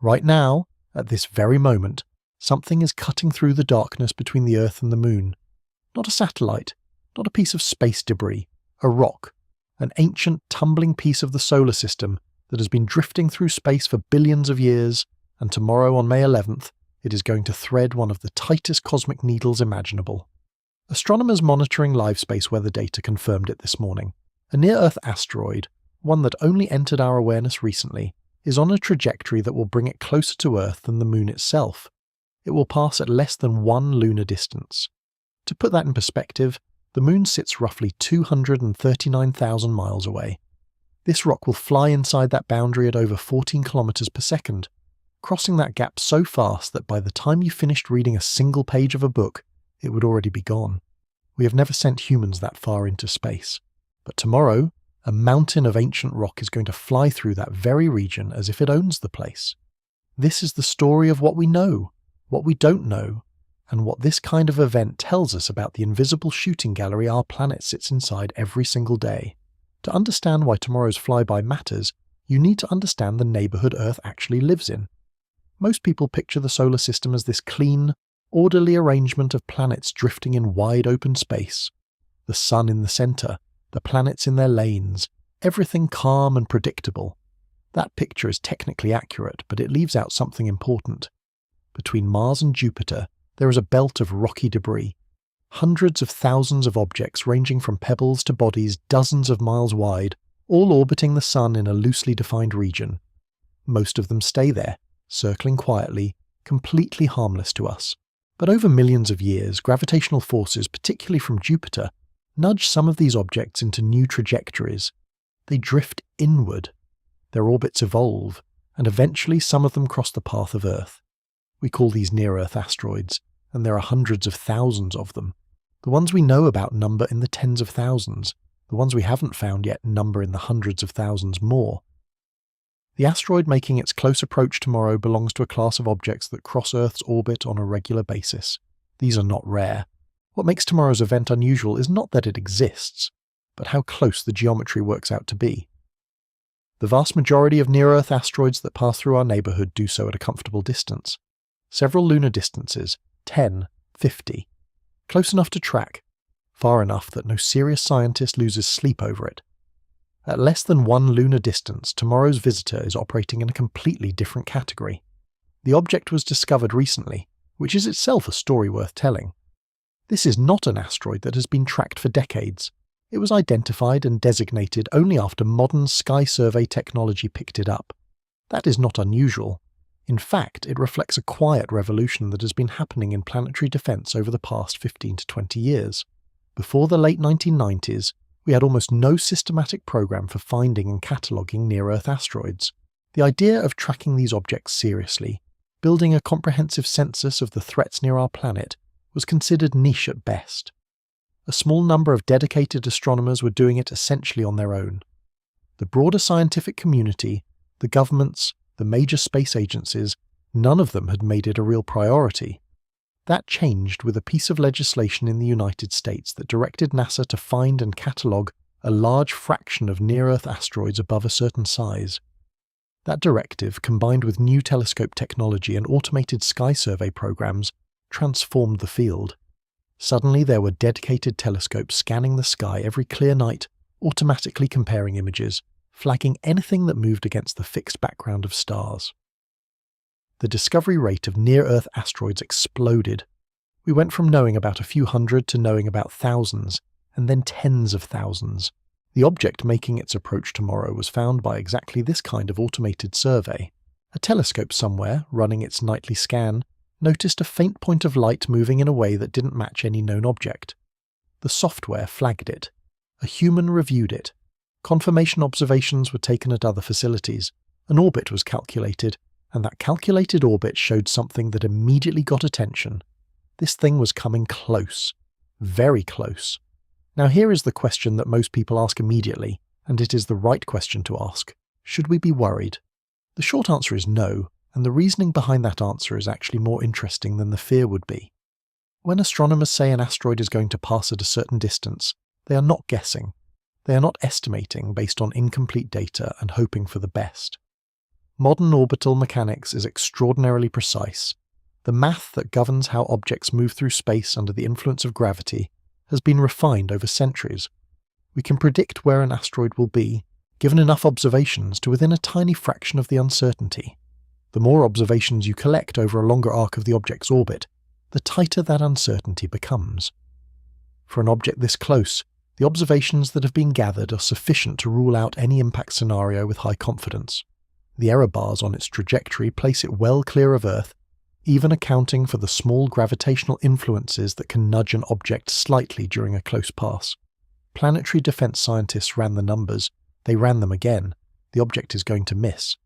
Right now, at this very moment, something is cutting through the darkness between the Earth and the Moon. Not a satellite, not a piece of space debris, a rock, an ancient tumbling piece of the solar system that has been drifting through space for billions of years, and tomorrow on May 11th, it is going to thread one of the tightest cosmic needles imaginable. Astronomers monitoring live space weather data confirmed it this morning. A near-Earth asteroid, one that only entered our awareness recently, is on a trajectory that will bring it closer to Earth than the Moon itself. It will pass at less than 1 lunar distance. To put that in perspective, the Moon sits roughly 239,000 miles away. This rock will fly inside that boundary at over 14 kilometers per second, crossing that gap so fast that by the time you finished reading a single page of a book, it would already be gone. We have never sent humans that far into space. But tomorrow, a mountain of ancient rock is going to fly through that very region as if it owns the place. This is the story of what we know, what we don't know, and what this kind of event tells us about the invisible shooting gallery our planet sits inside every single day. To understand why tomorrow's flyby matters, you need to understand the neighborhood Earth actually lives in. Most people picture the solar system as this clean, orderly arrangement of planets drifting in wide open space. The sun in the center, the planets in their lanes, everything calm and predictable. That picture is technically accurate, but it leaves out something important. Between Mars and Jupiter, there is a belt of rocky debris. Hundreds of thousands of objects ranging from pebbles to bodies dozens of miles wide, all orbiting the sun in a loosely defined region. Most of them stay there, circling quietly, completely harmless to us. But over millions of years, gravitational forces, particularly from Jupiter, nudge some of these objects into new trajectories. They drift inward. Their orbits evolve, and eventually some of them cross the path of Earth. We call these near-Earth asteroids, and there are hundreds of thousands of them. The ones we know about number in the tens of thousands. The ones we haven't found yet number in the hundreds of thousands more. The asteroid making its close approach tomorrow belongs to a class of objects that cross Earth's orbit on a regular basis. These are not rare. What makes tomorrow's event unusual is not that it exists, but how close the geometry works out to be. The vast majority of near-Earth asteroids that pass through our neighborhood do so at a comfortable distance. Several lunar distances, 10, 50. Close enough to track, far enough that no serious scientist loses sleep over it. At less than 1 lunar distance, tomorrow's visitor is operating in a completely different category. The object was discovered recently, which is itself a story worth telling. This is not an asteroid that has been tracked for decades. It was identified and designated only after modern sky survey technology picked it up. That is not unusual. In fact, it reflects a quiet revolution that has been happening in planetary defense over the past 15 to 20 years. Before the late 1990s, we had almost no systematic program for finding and cataloguing near-Earth asteroids. The idea of tracking these objects seriously, building a comprehensive census of the threats near our planet, was considered niche at best. A small number of dedicated astronomers were doing it essentially on their own. The broader scientific community, the governments, the major space agencies, none of them had made it a real priority. That changed with a piece of legislation in the United States that directed NASA to find and catalogue a large fraction of near-Earth asteroids above a certain size. That directive, combined with new telescope technology and automated sky survey programs, transformed the field. Suddenly there were dedicated telescopes scanning the sky every clear night, automatically comparing images, flagging anything that moved against the fixed background of stars. The discovery rate of near-Earth asteroids exploded. We went from knowing about a few hundred to knowing about thousands, and then tens of thousands. The object making its approach tomorrow was found by exactly this kind of automated survey. A telescope somewhere, running its nightly scan, noticed a faint point of light moving in a way that didn't match any known object. The software flagged it. A human reviewed it. Confirmation observations were taken at other facilities. An orbit was calculated, and that calculated orbit showed something that immediately got attention. This thing was coming close. Very close. Now here is the question that most people ask immediately, and it is the right question to ask. Should we be worried? The short answer is no, and the reasoning behind that answer is actually more interesting than the fear would be. When astronomers say an asteroid is going to pass at a certain distance, they are not guessing. They are not estimating based on incomplete data and hoping for the best. Modern orbital mechanics is extraordinarily precise. The math that governs how objects move through space under the influence of gravity has been refined over centuries. We can predict where an asteroid will be, given enough observations to within a tiny fraction of the uncertainty. The more observations you collect over a longer arc of the object's orbit, the tighter that uncertainty becomes. For an object this close, the observations that have been gathered are sufficient to rule out any impact scenario with high confidence. The error bars on its trajectory place it well clear of Earth, even accounting for the small gravitational influences that can nudge an object slightly during a close pass. Planetary defense scientists ran the numbers. They ran them again. The object is going to miss.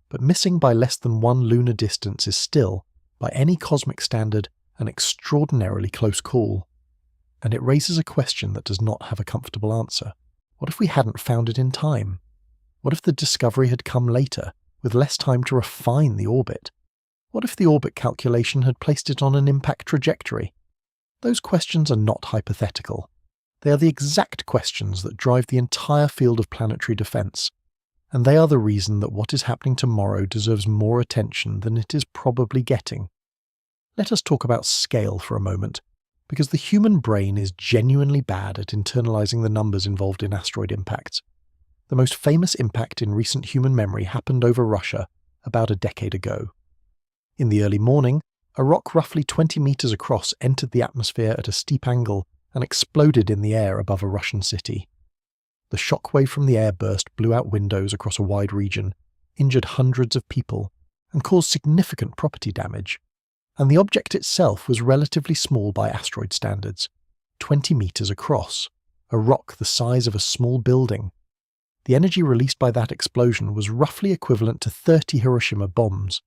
But missing by less than 1 lunar distance is still, by any cosmic standard, an extraordinarily close call. And it raises a question that does not have a comfortable answer. What if we hadn't found it in time? What if the discovery had come later, with less time to refine the orbit? What if the orbit calculation had placed it on an impact trajectory? Those questions are not hypothetical. They are the exact questions that drive the entire field of planetary defense, and they are the reason that what is happening tomorrow deserves more attention than it is probably getting. Let us talk about scale for a moment, because the human brain is genuinely bad at internalizing the numbers involved in asteroid impacts. The most famous impact in recent human memory happened over Russia about a decade ago. In the early morning, a rock roughly 20 meters across entered the atmosphere at a steep angle and exploded in the air above a Russian city. The shockwave from the airburst blew out windows across a wide region, injured hundreds of people, and caused significant property damage. And the object itself was relatively small by asteroid standards, 20 meters across, a rock the size of a small building. The energy released by that explosion was roughly equivalent to 30 Hiroshima bombs.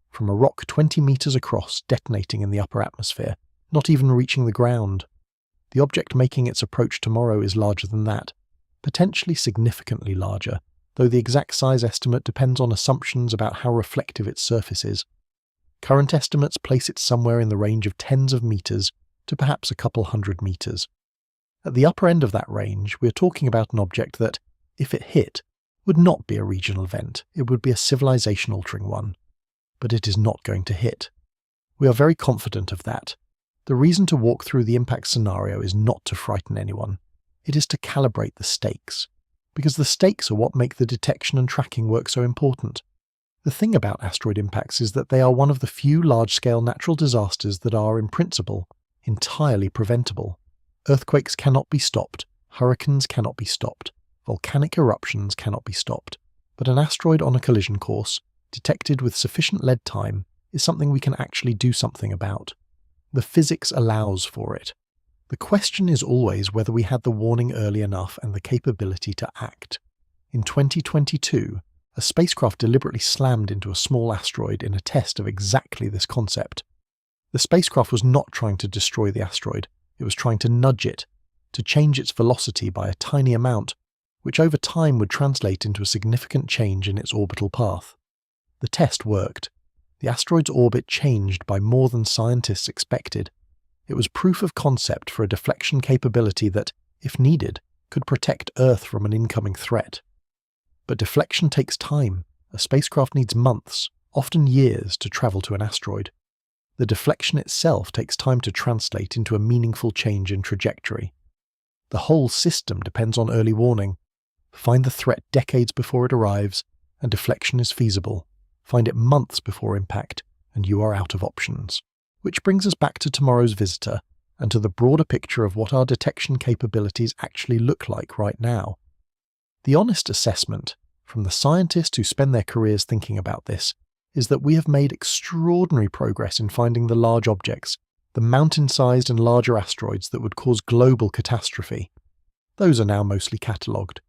From a rock 20 meters across detonating in the upper atmosphere, not even reaching the ground. The object making its approach tomorrow is larger than that, potentially significantly larger, though the exact size estimate depends on assumptions about how reflective its surface is. Current estimates place it somewhere in the range of tens of meters to perhaps a couple hundred meters. At the upper end of that range, we are talking about an object that, if it hit, would not be a regional event, it would be a civilization-altering one. But it is not going to hit. We are very confident of that. The reason to walk through the impact scenario is not to frighten anyone. It is to calibrate the stakes, because the stakes are what make the detection and tracking work so important. The thing about asteroid impacts is that they are one of the few large-scale natural disasters that are, in principle, entirely preventable. Earthquakes cannot be stopped, hurricanes cannot be stopped, volcanic eruptions cannot be stopped, but an asteroid on a collision course, detected with sufficient lead time, is something we can actually do something about. The physics allows for it. The question is always whether we had the warning early enough and the capability to act. In 2022, a spacecraft deliberately slammed into a small asteroid in a test of exactly this concept. The spacecraft was not trying to destroy the asteroid, it was trying to nudge it, to change its velocity by a tiny amount, which over time would translate into a significant change in its orbital path. The test worked. The asteroid's orbit changed by more than scientists expected. It was proof of concept for a deflection capability that, if needed, could protect Earth from an incoming threat. But deflection takes time. A spacecraft needs months, often years, to travel to an asteroid. The deflection itself takes time to translate into a meaningful change in trajectory. The whole system depends on early warning. Find the threat decades before it arrives, and deflection is feasible. Find it months before impact, and you are out of options. Which brings us back to tomorrow's visitor, and to the broader picture of what our detection capabilities actually look like right now. The honest assessment, from the scientists who spend their careers thinking about this, is that we have made extraordinary progress in finding the large objects, the mountain-sized and larger asteroids that would cause global catastrophe. Those are now mostly catalogued.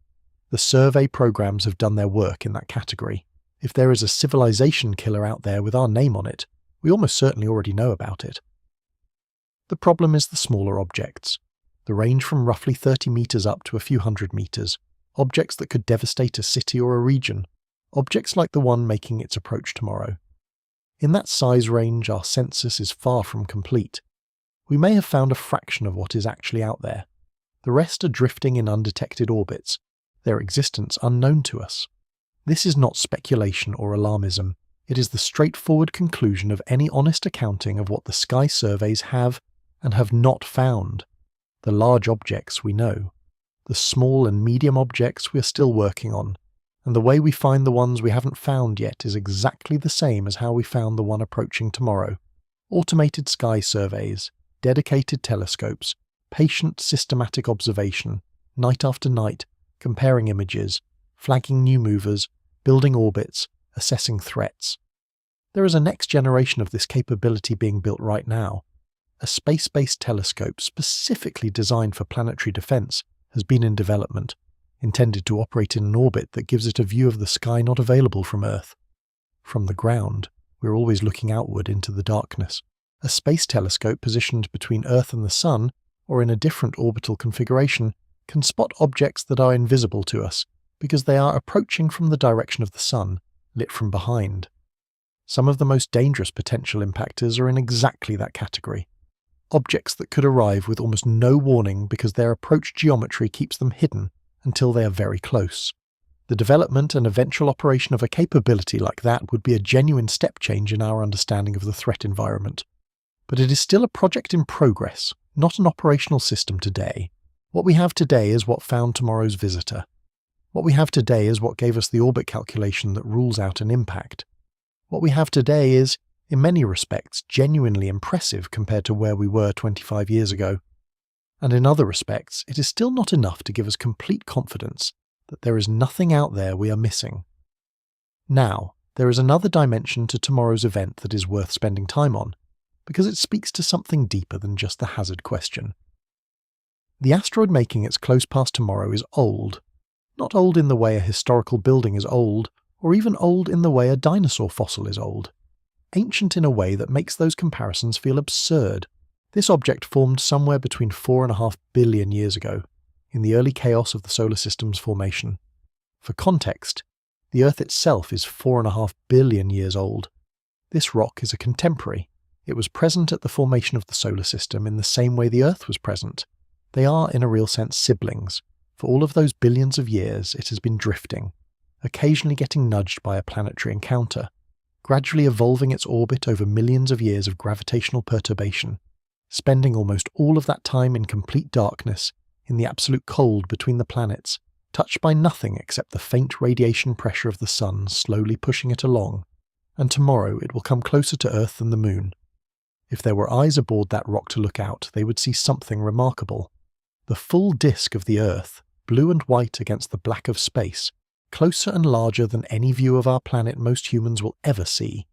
The survey programs have done their work in that category. If there is a civilization killer out there with our name on it, we almost certainly already know about it. The problem is the smaller objects. They range from roughly 30 meters up to a few hundred meters. Objects that could devastate a city or a region. Objects like the one making its approach tomorrow. In that size range, our census is far from complete. We may have found a fraction of what is actually out there. The rest are drifting in undetected orbits, their existence unknown to us. This is not speculation or alarmism. It is the straightforward conclusion of any honest accounting of what the sky surveys have and have not found. The large objects we know. The small and medium objects we are still working on. And the way we find the ones we haven't found yet is exactly the same as how we found the one approaching tomorrow. Automated sky surveys, dedicated telescopes, patient systematic observation, night after night, comparing images, flagging new movers, building orbits, assessing threats. There is a next generation of this capability being built right now. A space-based telescope specifically designed for planetary defense has been in development, intended to operate in an orbit that gives it a view of the sky not available from Earth. From the ground, we're always looking outward into the darkness. A space telescope positioned between Earth and the Sun, or in a different orbital configuration, can spot objects that are invisible to us because they are approaching from the direction of the Sun, lit from behind. Some of the most dangerous potential impactors are in exactly that category. Objects that could arrive with almost no warning because their approach geometry keeps them hidden until they are very close. The development and eventual operation of a capability like that would be a genuine step change in our understanding of the threat environment. But it is still a project in progress, not an operational system today. What we have today is what found tomorrow's visitor. What we have today is what gave us the orbit calculation that rules out an impact. What we have today is, in many respects, genuinely impressive compared to where we were 25 years ago. And in other respects, it is still not enough to give us complete confidence that there is nothing out there we are missing. Now, there is another dimension to tomorrow's event that is worth spending time on, because it speaks to something deeper than just the hazard question. The asteroid making its close past tomorrow is old. Not old in the way a historical building is old, or even old in the way a dinosaur fossil is old. Ancient in a way that makes those comparisons feel absurd. This object formed somewhere between 4.5 billion years ago, in the early chaos of the solar system's formation. For context, the Earth itself is 4.5 billion years old. This rock is a contemporary. It was present at the formation of the solar system in the same way the Earth was present. They are, in a real sense, siblings. For all of those billions of years, it has been drifting, occasionally getting nudged by a planetary encounter, gradually evolving its orbit over millions of years of gravitational perturbation, spending almost all of that time in complete darkness, in the absolute cold between the planets, touched by nothing except the faint radiation pressure of the Sun slowly pushing it along, and tomorrow it will come closer to Earth than the Moon. If there were eyes aboard that rock to look out, they would see something remarkable. The full disk of the Earth, blue and white against the black of space, closer and larger than any view of our planet most humans will ever see.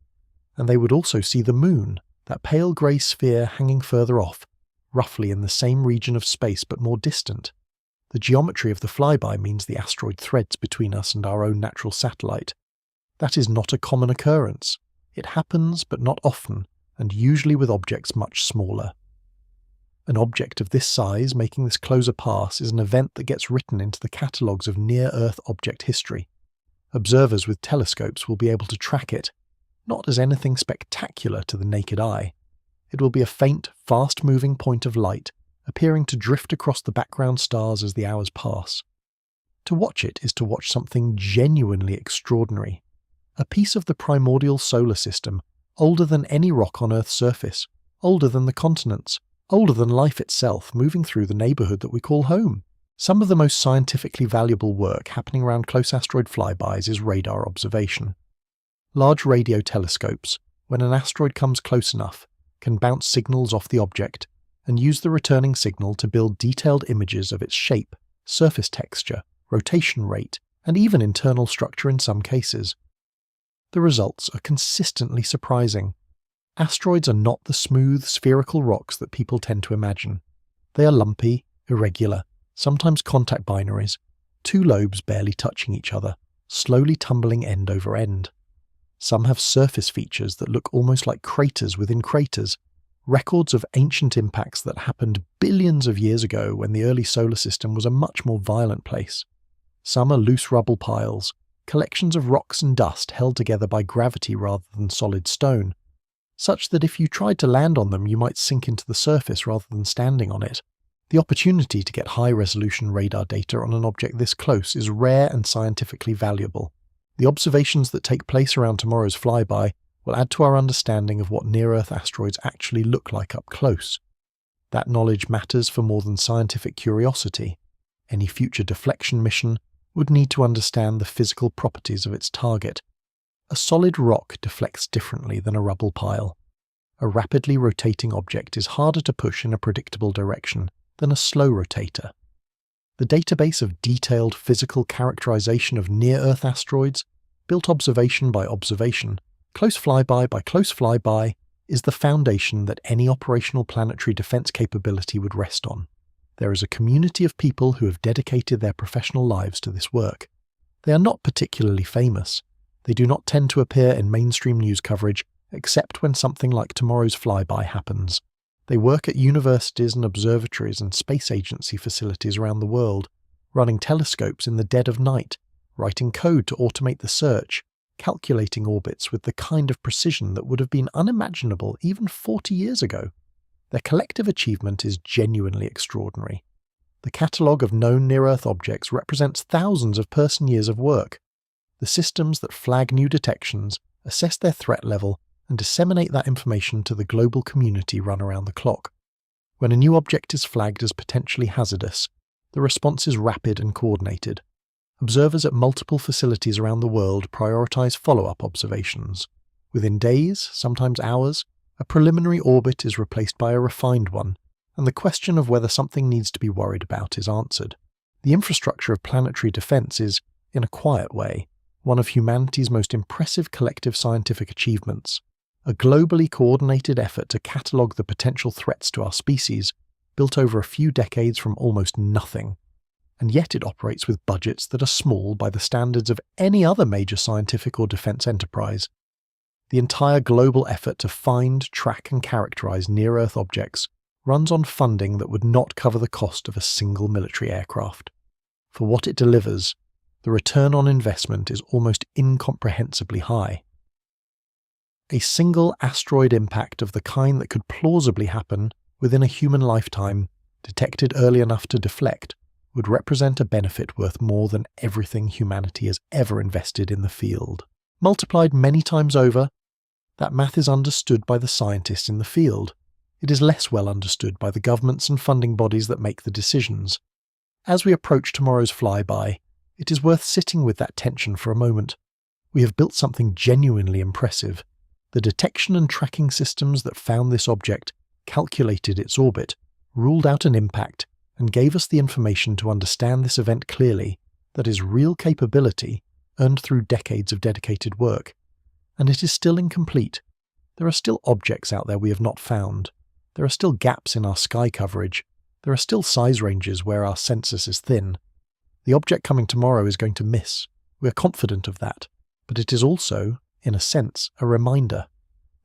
And they would also see the Moon, that pale grey sphere hanging further off, roughly in the same region of space but more distant. The geometry of the flyby means the asteroid threads between us and our own natural satellite. That is not a common occurrence. It happens, but not often, and usually with objects much smaller. An object of this size making this closer pass is an event that gets written into the catalogues of near-Earth object history. Observers with telescopes will be able to track it, not as anything spectacular to the naked eye. It will be a faint, fast-moving point of light, appearing to drift across the background stars as the hours pass. To watch it is to watch something genuinely extraordinary. A piece of the primordial solar system, older than any rock on Earth's surface, older than the continents, older than life itself, moving through the neighbourhood that we call home. Some of the most scientifically valuable work happening around close asteroid flybys is radar observation. Large radio telescopes, when an asteroid comes close enough, can bounce signals off the object and use the returning signal to build detailed images of its shape, surface texture, rotation rate, and even internal structure in some cases. The results are consistently surprising. Asteroids are not the smooth, spherical rocks that people tend to imagine. They are lumpy, irregular, sometimes contact binaries, two lobes barely touching each other, slowly tumbling end over end. Some have surface features that look almost like craters within craters, records of ancient impacts that happened billions of years ago when the early solar system was a much more violent place. Some are loose rubble piles, collections of rocks and dust held together by gravity rather than solid stone, such that if you tried to land on them you might sink into the surface rather than standing on it. The opportunity to get high-resolution radar data on an object this close is rare and scientifically valuable. The observations that take place around tomorrow's flyby will add to our understanding of what near-Earth asteroids actually look like up close. That knowledge matters for more than scientific curiosity. Any future deflection mission would need to understand the physical properties of its target. A solid rock deflects differently than a rubble pile. A rapidly rotating object is harder to push in a predictable direction than a slow rotator. The database of detailed physical characterization of near-Earth asteroids, built observation by observation, close flyby by close flyby, is the foundation that any operational planetary defense capability would rest on. There is a community of people who have dedicated their professional lives to this work. They are not particularly famous. They do not tend to appear in mainstream news coverage except when something like tomorrow's flyby happens. They work at universities and observatories and space agency facilities around the world, running telescopes in the dead of night, writing code to automate the search, calculating orbits with the kind of precision that would have been unimaginable even 40 years ago. Their collective achievement is genuinely extraordinary. The catalogue of known near-Earth objects represents thousands of person-years of work. The systems that flag new detections, assess their threat level, and disseminate that information to the global community run around the clock. When a new object is flagged as potentially hazardous, the response is rapid and coordinated. Observers at multiple facilities around the world prioritize follow-up observations. Within days, sometimes hours, a preliminary orbit is replaced by a refined one, and the question of whether something needs to be worried about is answered. The infrastructure of planetary defense is, in a quiet way, one of humanity's most impressive collective scientific achievements. A globally coordinated effort to catalogue the potential threats to our species, built over a few decades from almost nothing. And yet it operates with budgets that are small by the standards of any other major scientific or defense enterprise. The entire global effort to find, track and characterize near-Earth objects runs on funding that would not cover the cost of a single military aircraft. For what it delivers, the return on investment is almost incomprehensibly high. A single asteroid impact of the kind that could plausibly happen within a human lifetime, detected early enough to deflect, would represent a benefit worth more than everything humanity has ever invested in the field. Multiplied many times over, that math is understood by the scientists in the field. It is less well understood by the governments and funding bodies that make the decisions. As we approach tomorrow's flyby, it is worth sitting with that tension for a moment. We have built something genuinely impressive. The detection and tracking systems that found this object, calculated its orbit, ruled out an impact, and gave us the information to understand this event clearly. That is real capability, earned through decades of dedicated work. And it is still incomplete. There are still objects out there we have not found. There are still gaps in our sky coverage. There are still size ranges where our census is thin. The object coming tomorrow is going to miss. We are confident of that. But it is also, in a sense, a reminder.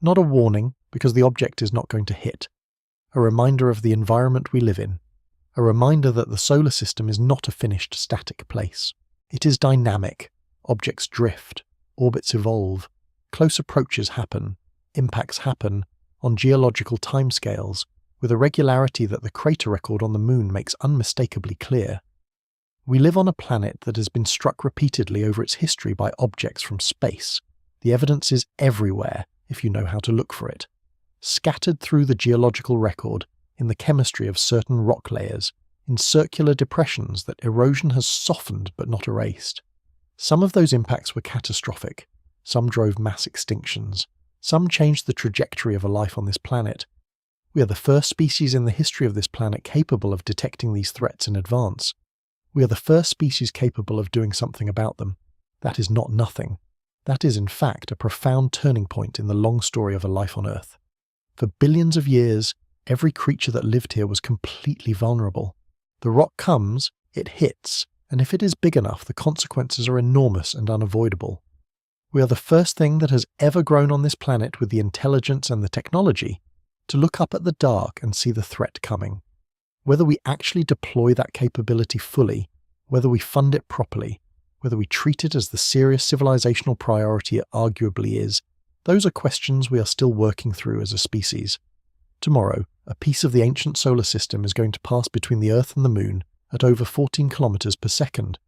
Not a warning, because the object is not going to hit. A reminder of the environment we live in. A reminder that the solar system is not a finished static place. It is dynamic. Objects drift. Orbits evolve. Close approaches happen. Impacts happen on geological timescales with a regularity that the crater record on the Moon makes unmistakably clear. We live on a planet that has been struck repeatedly over its history by objects from space. The evidence is everywhere if you know how to look for it. Scattered through the geological record in the chemistry of certain rock layers, in circular depressions that erosion has softened but not erased. Some of those impacts were catastrophic. Some drove mass extinctions. Some changed the trajectory of a life on this planet. We are the first species in the history of this planet capable of detecting these threats in advance. We are the first species capable of doing something about them. That is not nothing. That is, in fact, a profound turning point in the long story of a life on Earth. For billions of years, every creature that lived here was completely vulnerable. The rock comes, it hits, and if it is big enough, the consequences are enormous and unavoidable. We are the first thing that has ever grown on this planet with the intelligence and the technology to look up at the dark and see the threat coming. Whether we actually deploy that capability fully, whether we fund it properly, whether we treat it as the serious civilizational priority it arguably is, those are questions we are still working through as a species. Tomorrow, a piece of the ancient solar system is going to pass between the Earth and the Moon at over 14 kilometers per second.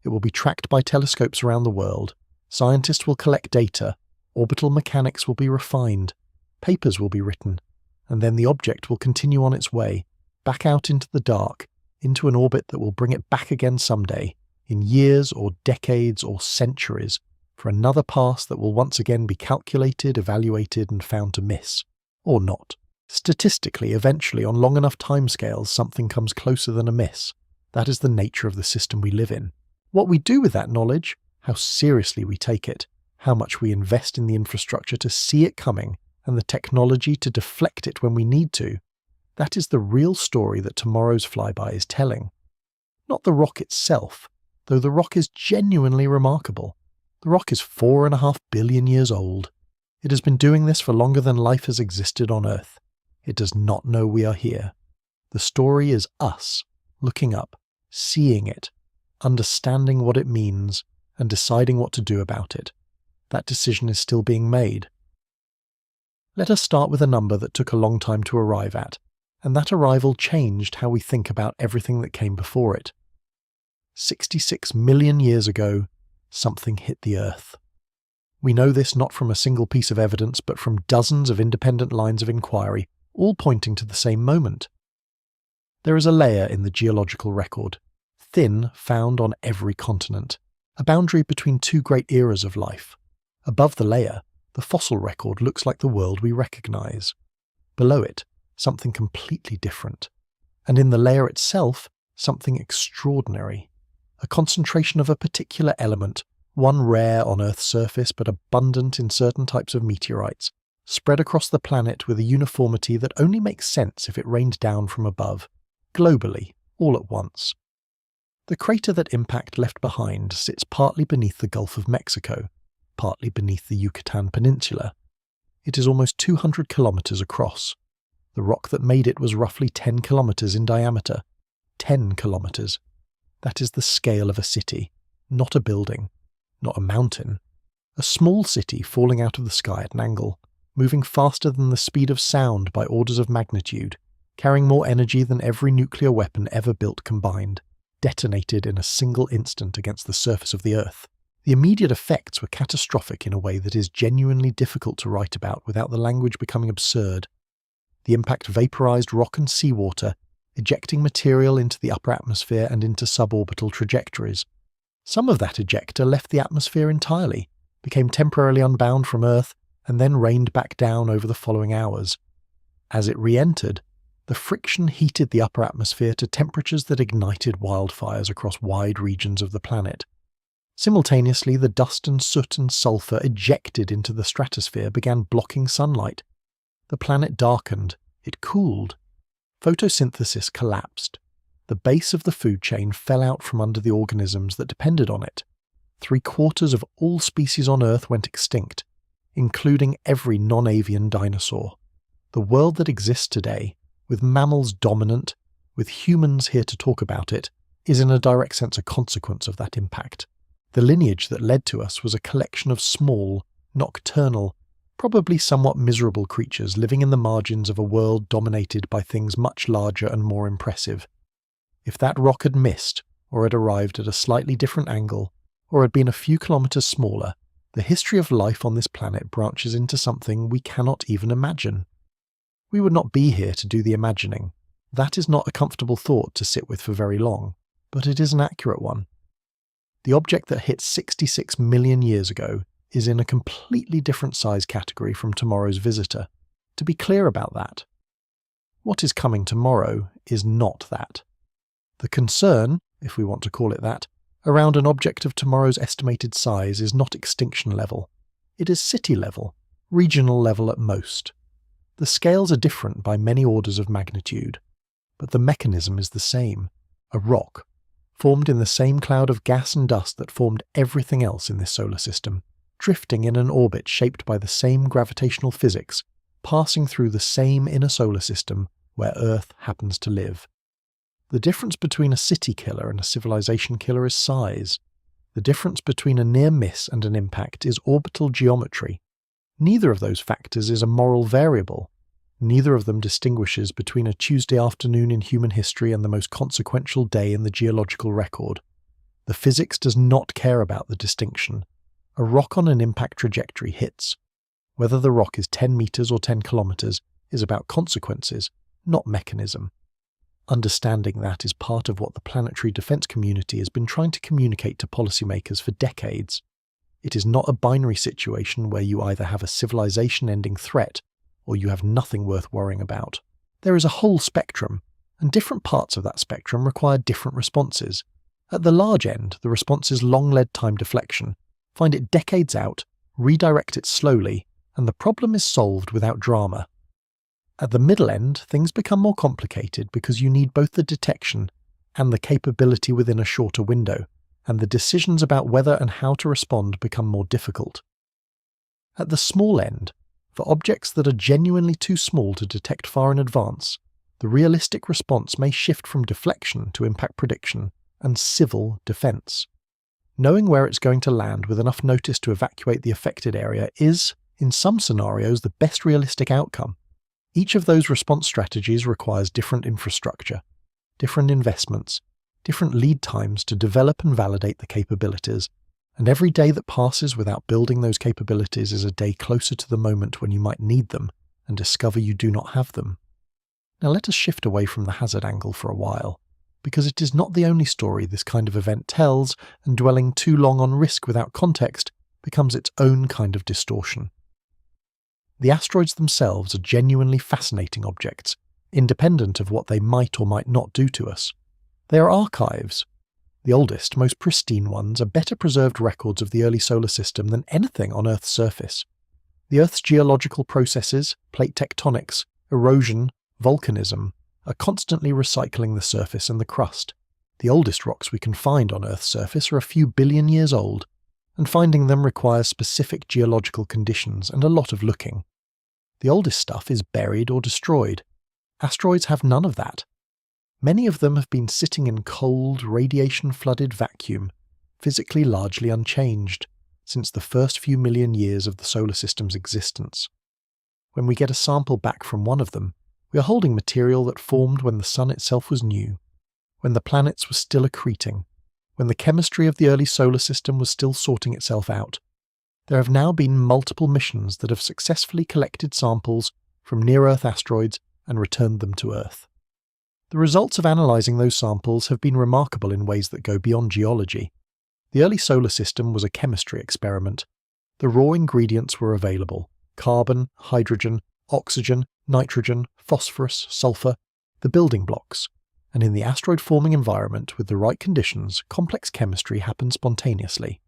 It will be tracked by telescopes around the world, Scientists will collect data, orbital mechanics will be refined, papers will be written, and then the object will continue on its way, back out into the dark, into an orbit that will bring it back again someday, in years or decades or centuries, for another pass that will once again be calculated, evaluated, and found to miss. Or not. Statistically, eventually, on long enough timescales, something comes closer than a miss. That is the nature of the system we live in. What we do with that knowledge, how seriously we take it, how much we invest in the infrastructure to see it coming, and the technology to deflect it when we need to, that is the real story that tomorrow's flyby is telling. Not the rock itself, though the rock is genuinely remarkable. The rock is 4.5 billion years old. It has been doing this for longer than life has existed on Earth. It does not know we are here. The story is us, looking up, seeing it, understanding what it means, and deciding what to do about it. That decision is still being made. Let us start with a number that took a long time to arrive at, and that arrival changed how we think about everything that came before it. 66 million years ago, something hit the Earth. We know this not from a single piece of evidence, but from dozens of independent lines of inquiry, all pointing to the same moment. There is a layer in the geological record, thin, found on every continent, a boundary between two great eras of life. Above the layer, the fossil record looks like the world we recognize. Below it, something completely different. And in the layer itself, something extraordinary. A concentration of a particular element, one rare on Earth's surface but abundant in certain types of meteorites, spread across the planet with a uniformity that only makes sense if it rained down from above, globally, all at once. The crater that impact left behind sits partly beneath the Gulf of Mexico, partly beneath the Yucatan Peninsula. It is almost 200 kilometers across. The rock that made it was roughly 10 kilometers in diameter. 10 kilometers. That is the scale of a city, not a building, not a mountain. A small city falling out of the sky at an angle, moving faster than the speed of sound by orders of magnitude, carrying more energy than every nuclear weapon ever built combined, detonated in a single instant against the surface of the Earth. The immediate effects were catastrophic in a way that is genuinely difficult to write about without the language becoming absurd. The impact vaporized rock and seawater, ejecting material into the upper atmosphere and into suborbital trajectories. Some of that ejector left the atmosphere entirely, became temporarily unbound from Earth, and then rained back down over the following hours. As it re-entered, the friction heated the upper atmosphere to temperatures that ignited wildfires across wide regions of the planet. Simultaneously, the dust and soot and sulfur ejected into the stratosphere began blocking sunlight. The planet darkened, it cooled. Photosynthesis collapsed. The base of the food chain fell out from under the organisms that depended on it. 3/4 of all species on Earth went extinct, including every non-avian dinosaur. The world that exists today, with mammals dominant, with humans here to talk about it, is in a direct sense a consequence of that impact. The lineage that led to us was a collection of small, nocturnal, probably somewhat miserable creatures living in the margins of a world dominated by things much larger and more impressive. If that rock had missed, or had arrived at a slightly different angle, or had been a few kilometers smaller, the history of life on this planet branches into something we cannot even imagine. We would not be here to do the imagining. That is not a comfortable thought to sit with for very long, but it is an accurate one. The object that hit 66 million years ago is in a completely different size category from tomorrow's visitor. To be clear about that. What is coming tomorrow is not that. The concern, if we want to call it that, around an object of tomorrow's estimated size is not extinction level. It is city level, regional level at most. The scales are different by many orders of magnitude, but the mechanism is the same. A rock, formed in the same cloud of gas and dust that formed everything else in this solar system, drifting in an orbit shaped by the same gravitational physics, passing through the same inner solar system where Earth happens to live. The difference between a city killer and a civilization killer is size. The difference between a near miss and an impact is orbital geometry. Neither of those factors is a moral variable. Neither of them distinguishes between a Tuesday afternoon in human history and the most consequential day in the geological record. The physics does not care about the distinction. A rock on an impact trajectory hits. Whether the rock is 10 meters or 10 kilometers is about consequences, not mechanism. Understanding that is part of what the planetary defense community has been trying to communicate to policymakers for decades. It is not a binary situation where you either have a civilization-ending threat or you have nothing worth worrying about. There is a whole spectrum, and different parts of that spectrum require different responses. At the large end, the response is long-lead time deflection. Find it decades out, redirect it slowly, and the problem is solved without drama. At the middle end, things become more complicated because you need both the detection and the capability within a shorter window, and the decisions about whether and how to respond become more difficult. At the small end, for objects that are genuinely too small to detect far in advance, the realistic response may shift from deflection to impact prediction and civil defense. Knowing where it's going to land with enough notice to evacuate the affected area is, in some scenarios, the best realistic outcome. Each of those response strategies requires different infrastructure, different investments, different lead times to develop and validate the capabilities, and every day that passes without building those capabilities is a day closer to the moment when you might need them and discover you do not have them. Now let us shift away from the hazard angle for a while, because it is not the only story this kind of event tells, and dwelling too long on risk without context becomes its own kind of distortion. The asteroids themselves are genuinely fascinating objects, independent of what they might or might not do to us. They are archives. The oldest, most pristine ones are better preserved records of the early solar system than anything on Earth's surface. The Earth's geological processes, plate tectonics, erosion, volcanism, are constantly recycling the surface and the crust. The oldest rocks we can find on Earth's surface are a few billion years old, and finding them requires specific geological conditions and a lot of looking. The oldest stuff is buried or destroyed. Asteroids have none of that. Many of them have been sitting in cold, radiation-flooded vacuum, physically largely unchanged, since the first few million years of the solar system's existence. When we get a sample back from one of them, we are holding material that formed when the sun itself was new, when the planets were still accreting, when the chemistry of the early solar system was still sorting itself out. There have now been multiple missions that have successfully collected samples from near-Earth asteroids and returned them to Earth. The results of analysing those samples have been remarkable in ways that go beyond geology. The early solar system was a chemistry experiment. The raw ingredients were available: carbon, hydrogen, oxygen, nitrogen, phosphorus, sulfur, the building blocks. And in the asteroid-forming environment, with the right conditions, complex chemistry happens spontaneously.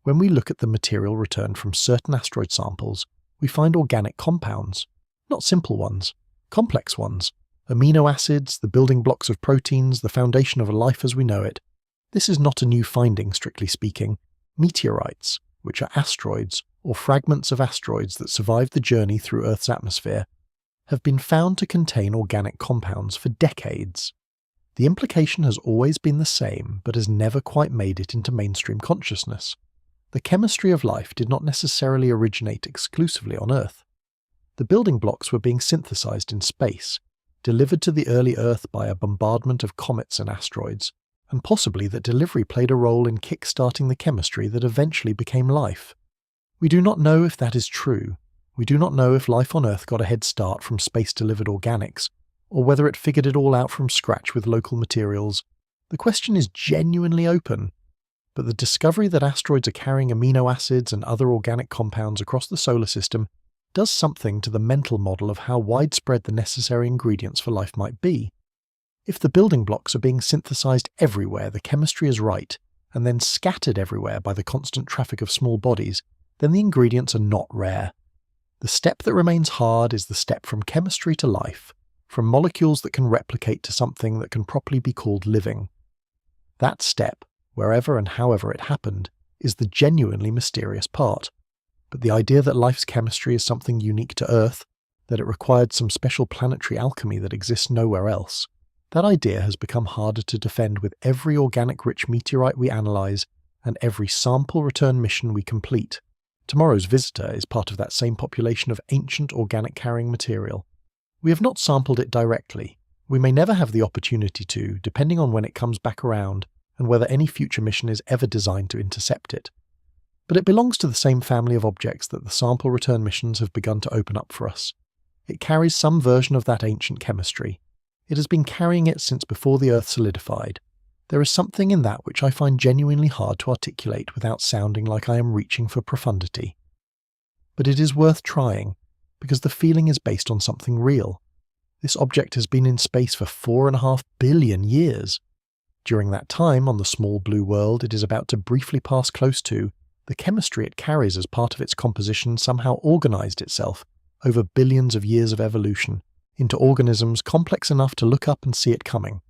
When we look at the material returned from certain asteroid samples, we find organic compounds. Not simple ones, complex ones. Amino acids, the building blocks of proteins, the foundation of life as we know it. This is not a new finding, strictly speaking. Meteorites, which are asteroids, or fragments of asteroids that survived the journey through Earth's atmosphere, have been found to contain organic compounds for decades. The implication has always been the same, but has never quite made it into mainstream consciousness. The chemistry of life did not necessarily originate exclusively on Earth. The building blocks were being synthesized in space, delivered to the early Earth by a bombardment of comets and asteroids, and possibly that delivery played a role in kick-starting the chemistry that eventually became life. We do not know if that is true. We do not know if life on Earth got a head start from space-delivered organics, or whether it figured it all out from scratch with local materials. The question is genuinely open, but the discovery that asteroids are carrying amino acids and other organic compounds across the solar system does something to the mental model of how widespread the necessary ingredients for life might be. If the building blocks are being synthesized everywhere the chemistry is right, and then scattered everywhere by the constant traffic of small bodies, then the ingredients are not rare. The step that remains hard is the step from chemistry to life, from molecules that can replicate to something that can properly be called living. That step, wherever and however it happened, is the genuinely mysterious part. But the idea that life's chemistry is something unique to Earth, that it required some special planetary alchemy that exists nowhere else, that idea has become harder to defend with every organic-rich meteorite we analyse and every sample return mission we complete. Tomorrow's visitor is part of that same population of ancient organic-carrying material. We have not sampled it directly. We may never have the opportunity to, depending on when it comes back around and whether any future mission is ever designed to intercept it. But it belongs to the same family of objects that the sample return missions have begun to open up for us. It carries some version of that ancient chemistry. It has been carrying it since before the Earth solidified. There is something in that which I find genuinely hard to articulate without sounding like I am reaching for profundity. But it is worth trying, because the feeling is based on something real. This object has been in space for 4.5 billion years. During that time, on the small blue world it is about to briefly pass close to, the chemistry it carries as part of its composition somehow organized itself, over billions of years of evolution, into organisms complex enough to look up and see it coming.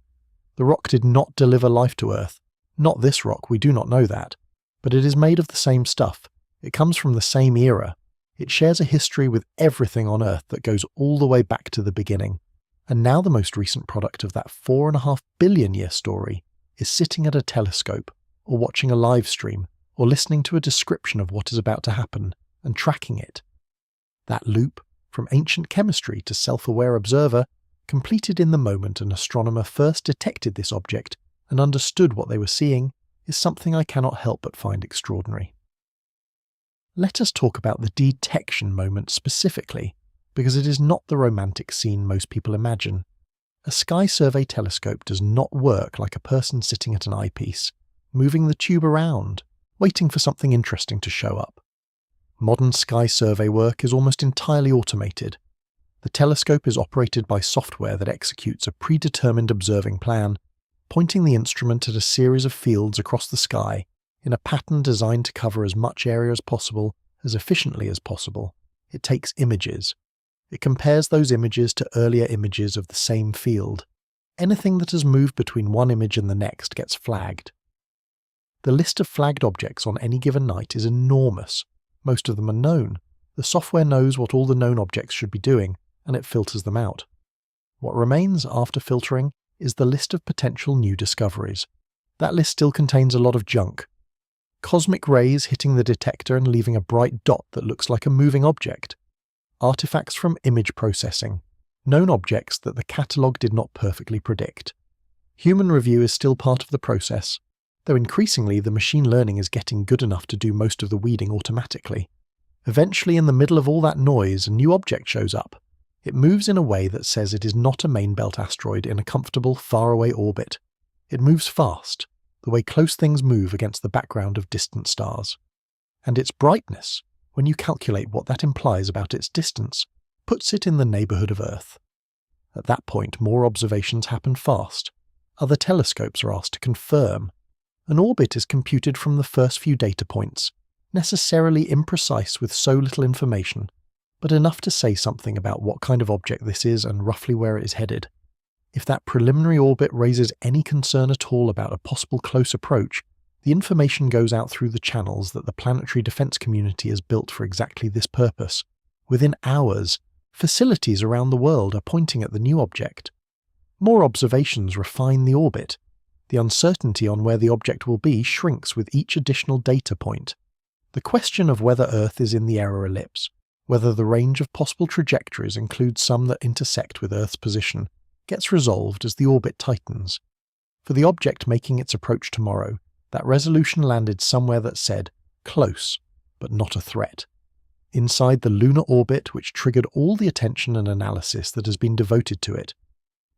The rock did not deliver life to Earth. Not this rock, we do not know that. But it is made of the same stuff. It comes from the same era. It shares a history with everything on Earth that goes all the way back to the beginning. And now the most recent product of that 4.5 billion year story is sitting at a telescope, or watching a live stream, or listening to a description of what is about to happen, and tracking it. That loop, from ancient chemistry to self-aware observer, completed in the moment an astronomer first detected this object and understood what they were seeing, is something I cannot help but find extraordinary. Let us talk about the detection moment specifically, because it is not the romantic scene most people imagine. A sky survey telescope does not work like a person sitting at an eyepiece, moving the tube around, waiting for something interesting to show up. Modern sky survey work is almost entirely automated. The telescope is operated by software that executes a predetermined observing plan, pointing the instrument at a series of fields across the sky in a pattern designed to cover as much area as possible, as efficiently as possible. It takes images. It compares those images to earlier images of the same field. Anything that has moved between one image and the next gets flagged. The list of flagged objects on any given night is enormous. Most of them are known. The software knows what all the known objects should be doing, and it filters them out. What remains after filtering is the list of potential new discoveries. That list still contains a lot of junk. Cosmic rays hitting the detector and leaving a bright dot that looks like a moving object. Artifacts from image processing. Known objects that the catalogue did not perfectly predict. Human review is still part of the process, though increasingly the machine learning is getting good enough to do most of the weeding automatically. Eventually, in the middle of all that noise, a new object shows up. It moves in a way that says it is not a main belt asteroid in a comfortable, faraway orbit. It moves fast, the way close things move against the background of distant stars. And its brightness, when you calculate what that implies about its distance, puts it in the neighbourhood of Earth. At that point, more observations happen fast. Other telescopes are asked to confirm. An orbit is computed from the first few data points, necessarily imprecise with so little information, but enough to say something about what kind of object this is and roughly where it is headed. If that preliminary orbit raises any concern at all about a possible close approach, the information goes out through the channels that the planetary defense community has built for exactly this purpose. Within hours, facilities around the world are pointing at the new object. More observations refine the orbit. The uncertainty on where the object will be shrinks with each additional data point. The question of whether Earth is in the error ellipse, whether the range of possible trajectories includes some that intersect with Earth's position, gets resolved as the orbit tightens. For the object making its approach tomorrow, that resolution landed somewhere that said, close, but not a threat. Inside the lunar orbit which triggered all the attention and analysis that has been devoted to it.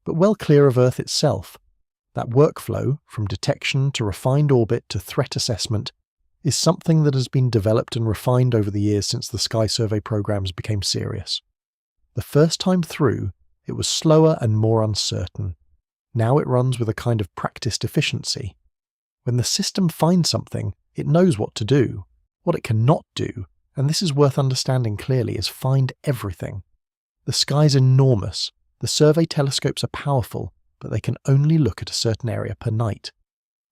But well clear of Earth itself, that workflow, from detection to refined orbit to threat assessment, is something that has been developed and refined over the years since the Sky Survey programs became serious. The first time through, it was slower and more uncertain. Now it runs with a kind of practiced efficiency. When the system finds something, it knows what to do. What it cannot do, and this is worth understanding clearly, is find everything. The sky's enormous. The survey telescopes are powerful, but they can only look at a certain area per night.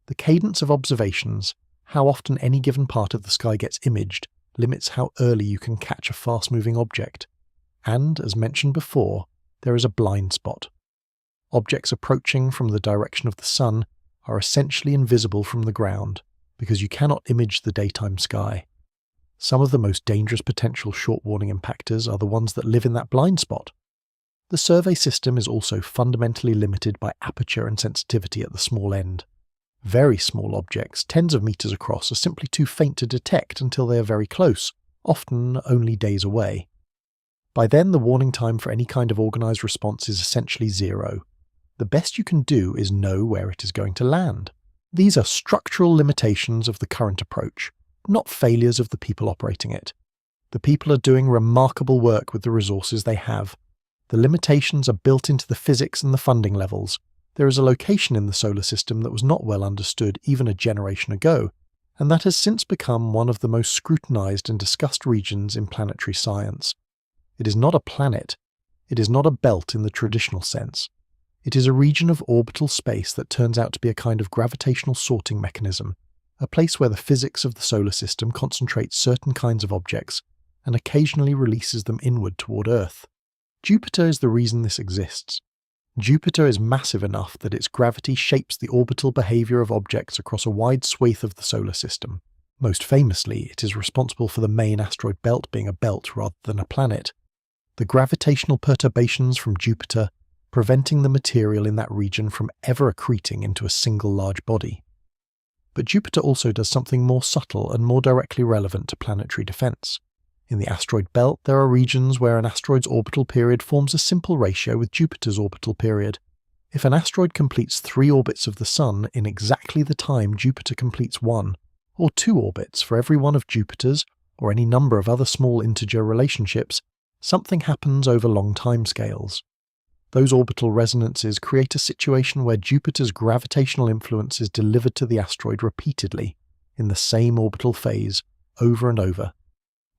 The cadence of observations, how often any given part of the sky gets imaged, limits how early you can catch a fast-moving object. And, as mentioned before, there is a blind spot. Objects approaching from the direction of the sun are essentially invisible from the ground, because you cannot image the daytime sky. Some of the most dangerous potential short-warning impactors are the ones that live in that blind spot. The survey system is also fundamentally limited by aperture and sensitivity at the small end. Very small objects, tens of meters across, are simply too faint to detect until they are very close, often only days away. By then, the warning time for any kind of organized response is essentially zero. The best you can do is know where it is going to land. These are structural limitations of the current approach, not failures of the people operating it. The people are doing remarkable work with the resources they have. The limitations are built into the physics and the funding levels. There is a location in the solar system that was not well understood even a generation ago, and that has since become one of the most scrutinized and discussed regions in planetary science. It is not a planet. It is not a belt in the traditional sense. It is a region of orbital space that turns out to be a kind of gravitational sorting mechanism, a place where the physics of the solar system concentrates certain kinds of objects and occasionally releases them inward toward Earth. Jupiter is the reason this exists. Jupiter is massive enough that its gravity shapes the orbital behavior of objects across a wide swathe of the solar system. Most famously, it is responsible for the main asteroid belt being a belt rather than a planet. The gravitational perturbations from Jupiter preventing the material in that region from ever accreting into a single large body. But Jupiter also does something more subtle and more directly relevant to planetary defense. In the asteroid belt, there are regions where an asteroid's orbital period forms a simple ratio with Jupiter's orbital period. If an asteroid completes 3 orbits of the Sun in exactly the time Jupiter completes 1, or 2 orbits for every one of Jupiter's, or any number of other small integer relationships, something happens over long timescales. Those orbital resonances create a situation where Jupiter's gravitational influence is delivered to the asteroid repeatedly, in the same orbital phase, over and over.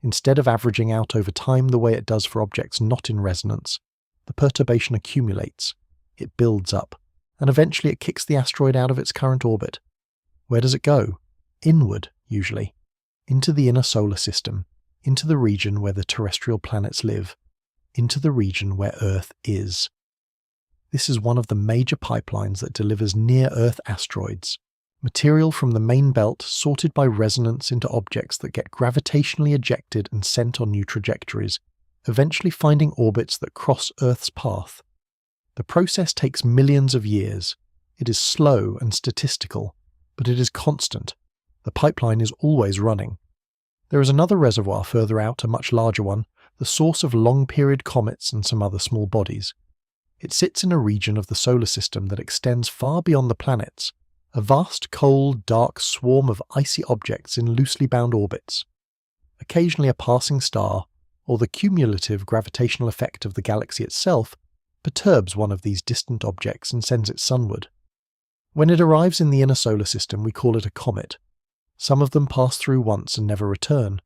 Instead of averaging out over time the way it does for objects not in resonance, the perturbation accumulates, it builds up, and eventually it kicks the asteroid out of its current orbit. Where does it go? Inward, usually. Into the inner solar system, into the region where the terrestrial planets live, into the region where Earth is. This is one of the major pipelines that delivers near-Earth asteroids, material from the main belt sorted by resonance into objects that get gravitationally ejected and sent on new trajectories, eventually finding orbits that cross Earth's path. The process takes millions of years. It is slow and statistical, but it is constant. The pipeline is always running. There is another reservoir further out, a much larger one, the source of long-period comets and some other small bodies. It sits in a region of the solar system that extends far beyond the planets, a vast, cold, dark swarm of icy objects in loosely bound orbits. Occasionally a passing star, or the cumulative gravitational effect of the galaxy itself, perturbs one of these distant objects and sends it sunward. When it arrives in the inner solar system, we call it a comet. Some of them pass through once and never return.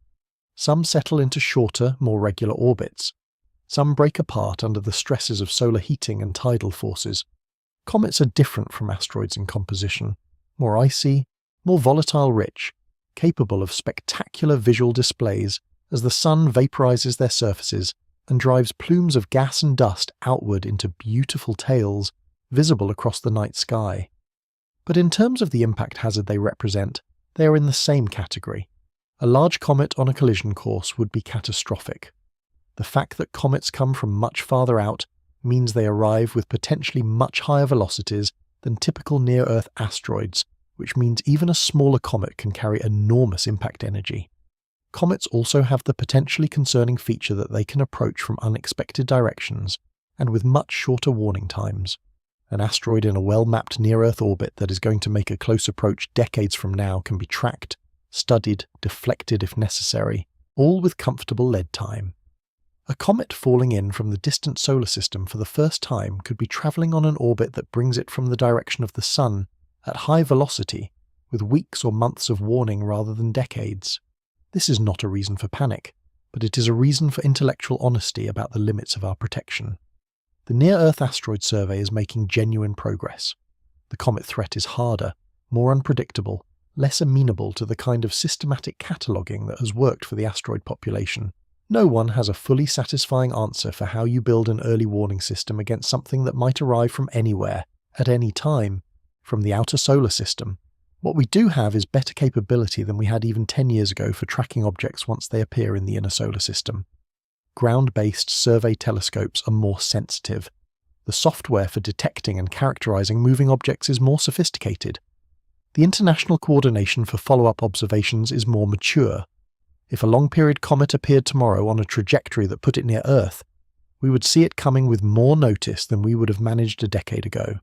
Some settle into shorter, more regular orbits. Some break apart under the stresses of solar heating and tidal forces. Comets are different from asteroids in composition, more icy, more volatile rich, capable of spectacular visual displays as the sun vaporizes their surfaces and drives plumes of gas and dust outward into beautiful tails visible across the night sky. But in terms of the impact hazard they represent, they are in the same category. A large comet on a collision course would be catastrophic. The fact that comets come from much farther out means they arrive with potentially much higher velocities than typical near-Earth asteroids, which means even a smaller comet can carry enormous impact energy. Comets also have the potentially concerning feature that they can approach from unexpected directions, and with much shorter warning times. An asteroid in a well-mapped near-Earth orbit that is going to make a close approach decades from now can be tracked, studied, deflected if necessary, all with comfortable lead time. A comet falling in from the distant solar system for the first time could be travelling on an orbit that brings it from the direction of the Sun at high velocity, with weeks or months of warning rather than decades. This is not a reason for panic, but it is a reason for intellectual honesty about the limits of our protection. The Near-Earth Asteroid Survey is making genuine progress. The comet threat is harder, more unpredictable, less amenable to the kind of systematic cataloguing that has worked for the asteroid population. No one has a fully satisfying answer for how you build an early warning system against something that might arrive from anywhere, at any time, from the outer solar system. What we do have is better capability than we had even 10 years ago for tracking objects once they appear in the inner solar system. Ground-based survey telescopes are more sensitive. The software for detecting and characterizing moving objects is more sophisticated. The international coordination for follow-up observations is more mature. If a long-period comet appeared tomorrow on a trajectory that put it near Earth, we would see it coming with more notice than we would have managed a decade ago.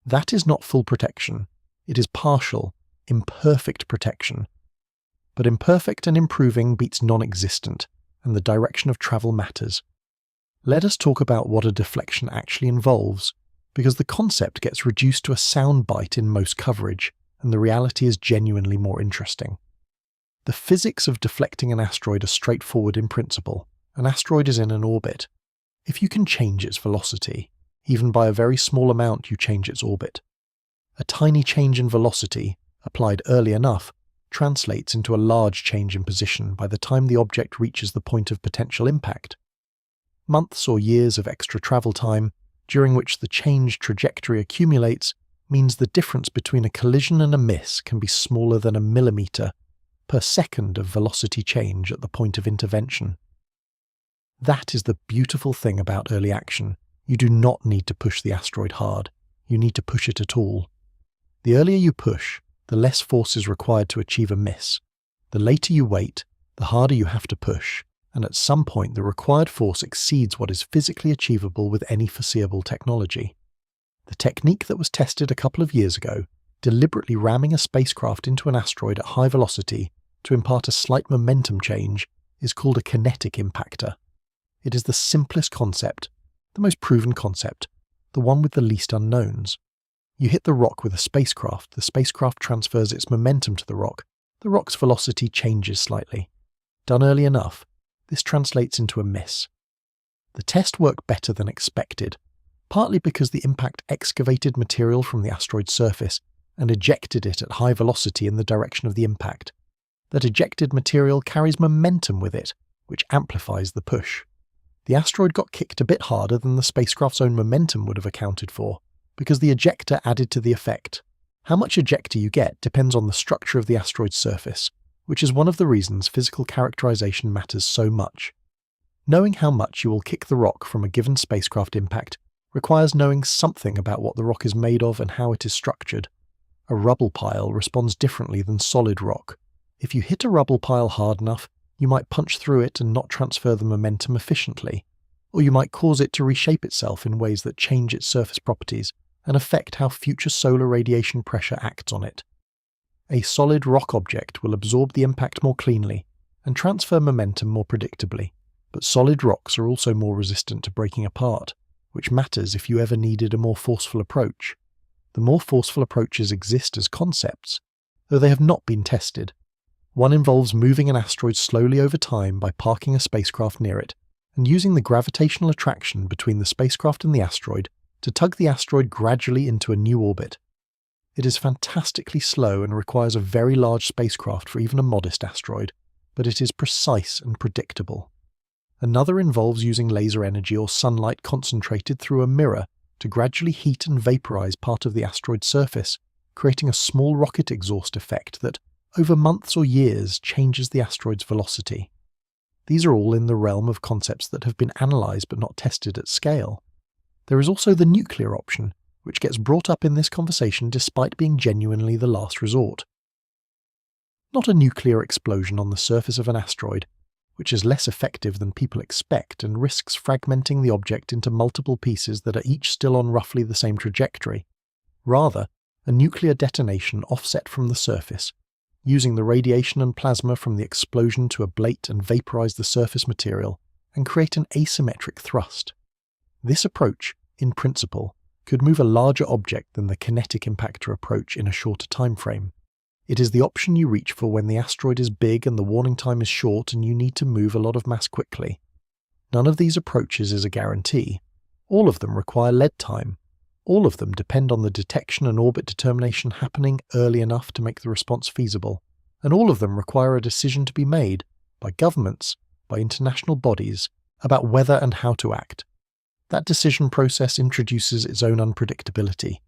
That is not full protection. It is partial, imperfect protection. But imperfect and improving beats non-existent, and the direction of travel matters. Let us talk about what a deflection actually involves, because the concept gets reduced to a soundbite in most coverage, and the reality is genuinely more interesting. The physics of deflecting an asteroid are straightforward in principle. An asteroid is in an orbit. If you can change its velocity, even by a very small amount you change its orbit. A tiny change in velocity, applied early enough, translates into a large change in position by the time the object reaches the point of potential impact. Months or years of extra travel time, during which the changed trajectory accumulates, means the difference between a collision and a miss can be smaller than a millimeter per second of velocity change at the point of intervention. That is the beautiful thing about early action. You do not need to push the asteroid hard. You need to push it at all. The earlier you push, the less force is required to achieve a miss. The later you wait, the harder you have to push, and at some point the required force exceeds what is physically achievable with any foreseeable technology. The technique that was tested a couple of years ago, deliberately ramming a spacecraft into an asteroid at high velocity to impart a slight momentum change, is called a kinetic impactor. It is the simplest concept, the most proven concept, the one with the least unknowns. You hit the rock with a spacecraft, the spacecraft transfers its momentum to the rock's velocity changes slightly. Done early enough, this translates into a miss. The test worked better than expected, partly because the impact excavated material from the asteroid's surface and ejected it at high velocity in the direction of the impact. That ejected material carries momentum with it, which amplifies the push. The asteroid got kicked a bit harder than the spacecraft's own momentum would have accounted for, because the ejector added to the effect. How much ejector you get depends on the structure of the asteroid's surface, which is one of the reasons physical characterization matters so much. Knowing how much you will kick the rock from a given spacecraft impact requires knowing something about what the rock is made of and how it is structured. A rubble pile responds differently than solid rock. If you hit a rubble pile hard enough, you might punch through it and not transfer the momentum efficiently, or you might cause it to reshape itself in ways that change its surface properties and affect how future solar radiation pressure acts on it. A solid rock object will absorb the impact more cleanly and transfer momentum more predictably, but solid rocks are also more resistant to breaking apart, which matters if you ever needed a more forceful approach. The more forceful approaches exist as concepts, though they have not been tested. One involves moving an asteroid slowly over time by parking a spacecraft near it and using the gravitational attraction between the spacecraft and the asteroid to tug the asteroid gradually into a new orbit. It is fantastically slow and requires a very large spacecraft for even a modest asteroid, but it is precise and predictable. Another involves using laser energy or sunlight concentrated through a mirror to gradually heat and vaporize part of the asteroid's surface, creating a small rocket exhaust effect that, over months or years, changes the asteroid's velocity. These are all in the realm of concepts that have been analyzed but not tested at scale. There is also the nuclear option, which gets brought up in this conversation despite being genuinely the last resort. Not a nuclear explosion on the surface of an asteroid, which is less effective than people expect and risks fragmenting the object into multiple pieces that are each still on roughly the same trajectory. Rather, a nuclear detonation offset from the surface, using the radiation and plasma from the explosion to ablate and vaporize the surface material and create an asymmetric thrust. This approach, in principle, could move a larger object than the kinetic impactor approach in a shorter time frame. It is the option you reach for when the asteroid is big and the warning time is short and you need to move a lot of mass quickly. None of these approaches is a guarantee. All of them require lead time. All of them depend on the detection and orbit determination happening early enough to make the response feasible. And all of them require a decision to be made, by governments, by international bodies, about whether and how to act. That decision process introduces its own unpredictability.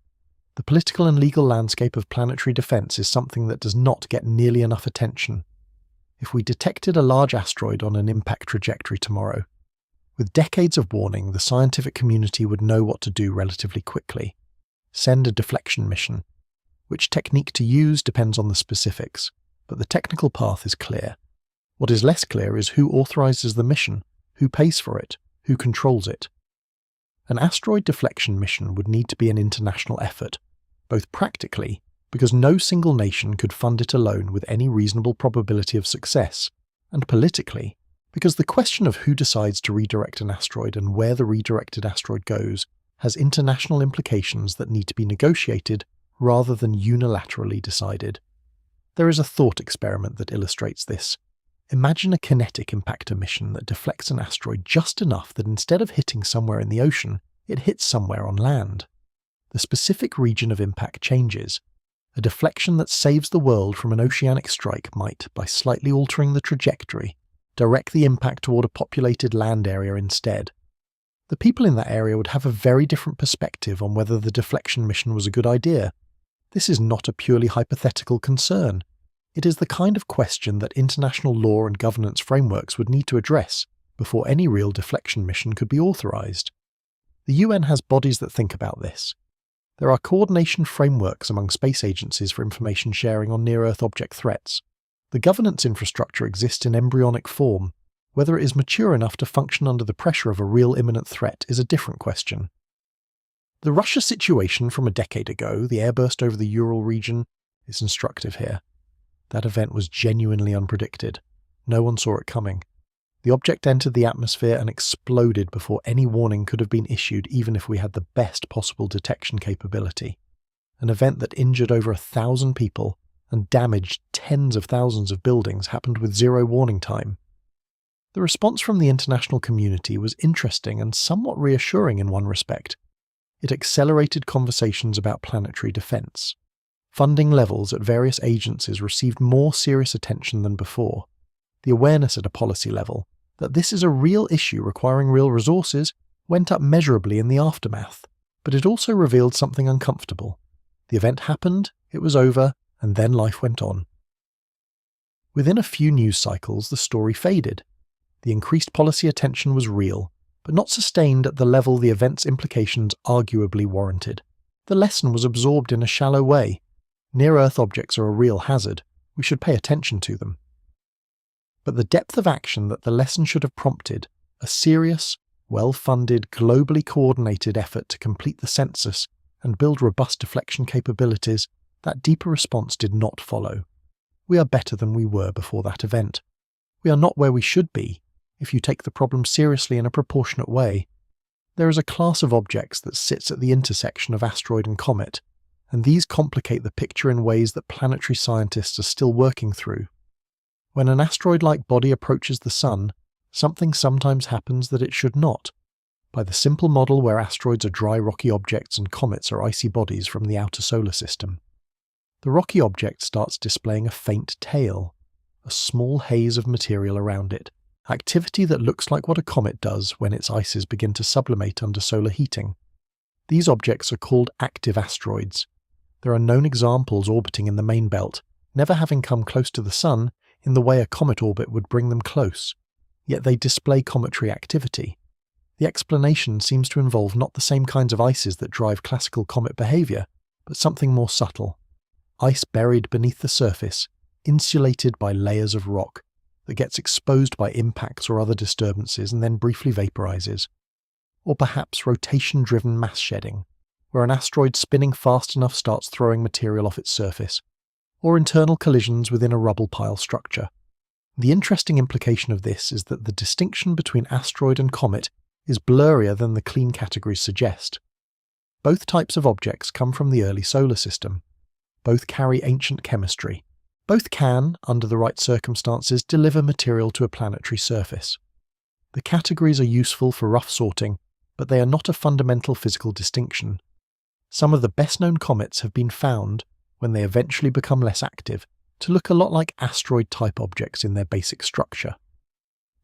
The political and legal landscape of planetary defense is something that does not get nearly enough attention. If we detected a large asteroid on an impact trajectory tomorrow, with decades of warning, the scientific community would know what to do relatively quickly. Send a deflection mission. Which technique to use depends on the specifics, but the technical path is clear. What is less clear is who authorizes the mission, who pays for it, who controls it. An asteroid deflection mission would need to be an international effort, both practically, because no single nation could fund it alone with any reasonable probability of success, and politically, because the question of who decides to redirect an asteroid and where the redirected asteroid goes has international implications that need to be negotiated rather than unilaterally decided. There is a thought experiment that illustrates this. Imagine a kinetic impactor mission that deflects an asteroid just enough that instead of hitting somewhere in the ocean, it hits somewhere on land. The specific region of impact changes. A deflection that saves the world from an oceanic strike might, by slightly altering the trajectory, direct the impact toward a populated land area instead. The people in that area would have a very different perspective on whether the deflection mission was a good idea. This is not a purely hypothetical concern. It is the kind of question that international law and governance frameworks would need to address before any real deflection mission could be authorized. The UN has bodies that think about this. There are coordination frameworks among space agencies for information sharing on near-Earth object threats. The governance infrastructure exists in embryonic form. Whether it is mature enough to function under the pressure of a real imminent threat is a different question. The Russia situation from a decade ago, the airburst over the Ural region, is instructive here. That event was genuinely unpredicted. No one saw it coming. The object entered the atmosphere and exploded before any warning could have been issued, even if we had the best possible detection capability. An event that injured over 1,000 people and damaged tens of thousands of buildings happened with zero warning time. The response from the international community was interesting and somewhat reassuring in one respect. It accelerated conversations about planetary defense. Funding levels at various agencies received more serious attention than before. The awareness at a policy level that this is a real issue requiring real resources went up measurably in the aftermath, but it also revealed something uncomfortable. The event happened, it was over, and then life went on. Within a few news cycles, the story faded. The increased policy attention was real, but not sustained at the level the event's implications arguably warranted. The lesson was absorbed in a shallow way. Near-Earth objects are a real hazard. We should pay attention to them. But the depth of action that the lesson should have prompted, a serious, well-funded, globally coordinated effort to complete the census and build robust deflection capabilities, that deeper response did not follow. We are better than we were before that event. We are not where we should be, if you take the problem seriously in a proportionate way. There is a class of objects that sits at the intersection of asteroid and comet, and these complicate the picture in ways that planetary scientists are still working through. When an asteroid-like body approaches the Sun, something sometimes happens that it should not. By the simple model where asteroids are dry rocky objects and comets are icy bodies from the outer solar system. The rocky object starts displaying a faint tail, a small haze of material around it, activity that looks like what a comet does when its ices begin to sublimate under solar heating. These objects are called active asteroids. There are known examples orbiting in the main belt, never having come close to the Sun in the way a comet orbit would bring them close, yet they display cometary activity. The explanation seems to involve not the same kinds of ices that drive classical comet behavior, but something more subtle. Ice buried beneath the surface, insulated by layers of rock, that gets exposed by impacts or other disturbances and then briefly vaporizes. Or perhaps rotation-driven mass shedding, where an asteroid spinning fast enough starts throwing material off its surface, or internal collisions within a rubble pile structure. The interesting implication of this is that the distinction between asteroid and comet is blurrier than the clean categories suggest. Both types of objects come from the early solar system. Both carry ancient chemistry. Both can, under the right circumstances, deliver material to a planetary surface. The categories are useful for rough sorting, but they are not a fundamental physical distinction. Some of the best-known comets have been found, when they eventually become less active, to look a lot like asteroid-type objects in their basic structure.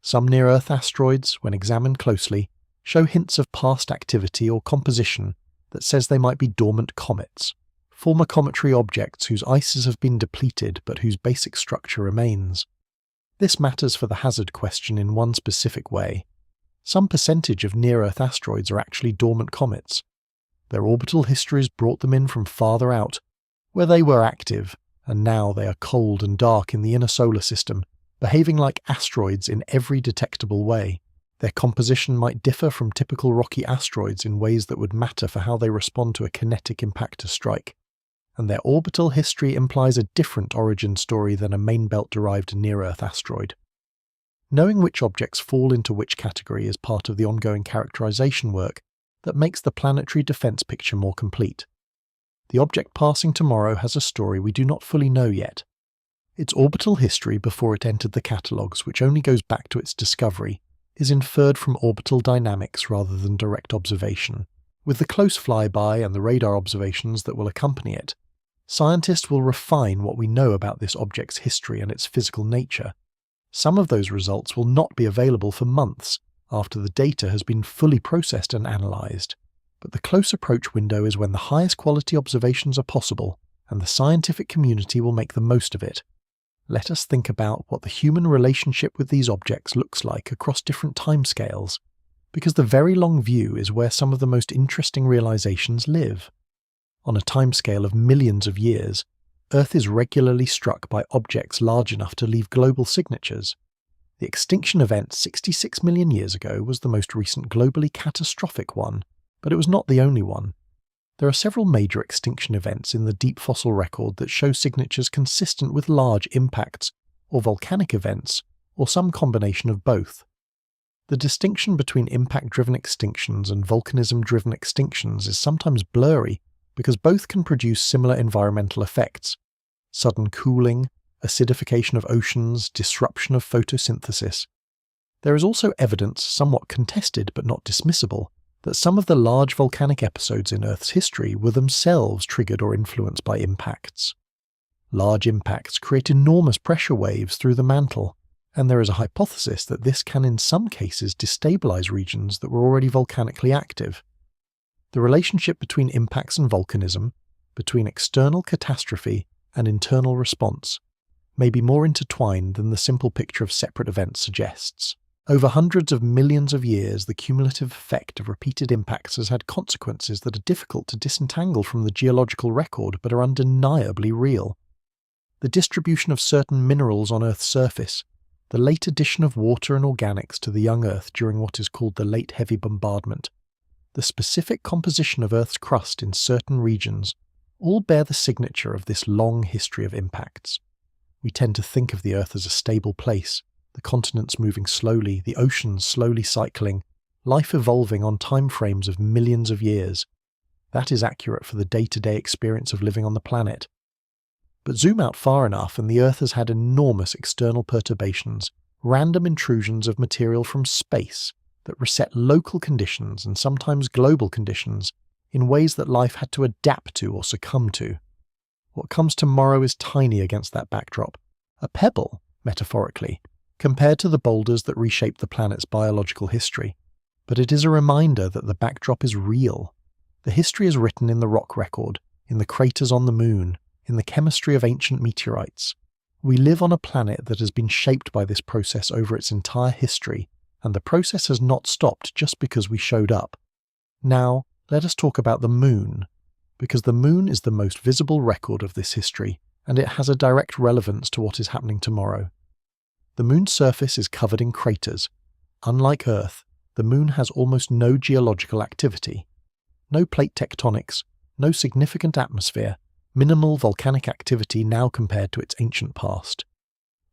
Some near-Earth asteroids, when examined closely, show hints of past activity or composition that says they might be dormant comets, former cometary objects whose ices have been depleted but whose basic structure remains. This matters for the hazard question in one specific way. Some percentage of near-Earth asteroids are actually dormant comets. Their orbital histories brought them in from farther out, where they were active, and now they are cold and dark in the inner solar system, behaving like asteroids in every detectable way. Their composition might differ from typical rocky asteroids in ways that would matter for how they respond to a kinetic impactor strike, and their orbital history implies a different origin story than a main belt-derived near-Earth asteroid. Knowing which objects fall into which category is part of the ongoing characterization work that makes the planetary defense picture more complete. The object passing tomorrow has a story we do not fully know yet. Its orbital history before it entered the catalogues, which only goes back to its discovery, is inferred from orbital dynamics rather than direct observation. With the close flyby and the radar observations that will accompany it, scientists will refine what we know about this object's history and its physical nature. Some of those results will not be available for months after the data has been fully processed and analysed, but the close approach window is when the highest quality observations are possible, and the scientific community will make the most of it. Let us think about what the human relationship with these objects looks like across different timescales, because the very long view is where some of the most interesting realizations live. On a timescale of millions of years, Earth is regularly struck by objects large enough to leave global signatures. The extinction event 66 million years ago was the most recent globally catastrophic one, but it was not the only one. There are several major extinction events in the deep fossil record that show signatures consistent with large impacts, or volcanic events, or some combination of both. The distinction between impact-driven extinctions and volcanism-driven extinctions is sometimes blurry because both can produce similar environmental effects: sudden cooling, acidification of oceans, disruption of photosynthesis. There is also evidence, somewhat contested but not dismissible, that some of the large volcanic episodes in Earth's history were themselves triggered or influenced by impacts. Large impacts create enormous pressure waves through the mantle, and there is a hypothesis that this can in some cases destabilize regions that were already volcanically active. The relationship between impacts and volcanism, between external catastrophe and internal response, may be more intertwined than the simple picture of separate events suggests. Over hundreds of millions of years, the cumulative effect of repeated impacts has had consequences that are difficult to disentangle from the geological record but are undeniably real. The distribution of certain minerals on Earth's surface, the late addition of water and organics to the young Earth during what is called the late heavy bombardment, the specific composition of Earth's crust in certain regions, all bear the signature of this long history of impacts. We tend to think of the Earth as a stable place, the continents moving slowly, the oceans slowly cycling, life evolving on time frames of millions of years. That is accurate for the day-to-day experience of living on the planet. But zoom out far enough and the Earth has had enormous external perturbations, random intrusions of material from space that reset local conditions and sometimes global conditions in ways that life had to adapt to or succumb to. What comes tomorrow is tiny against that backdrop, a pebble, metaphorically, compared to the boulders that reshaped the planet's biological history. But it is a reminder that the backdrop is real. The history is written in the rock record, in the craters on the moon, in the chemistry of ancient meteorites. We live on a planet that has been shaped by this process over its entire history, and the process has not stopped just because we showed up. Now, let us talk about the moon, because the moon is the most visible record of this history, and it has a direct relevance to what is happening tomorrow. The moon's surface is covered in craters. Unlike Earth, the moon has almost no geological activity. No plate tectonics, no significant atmosphere, minimal volcanic activity now compared to its ancient past.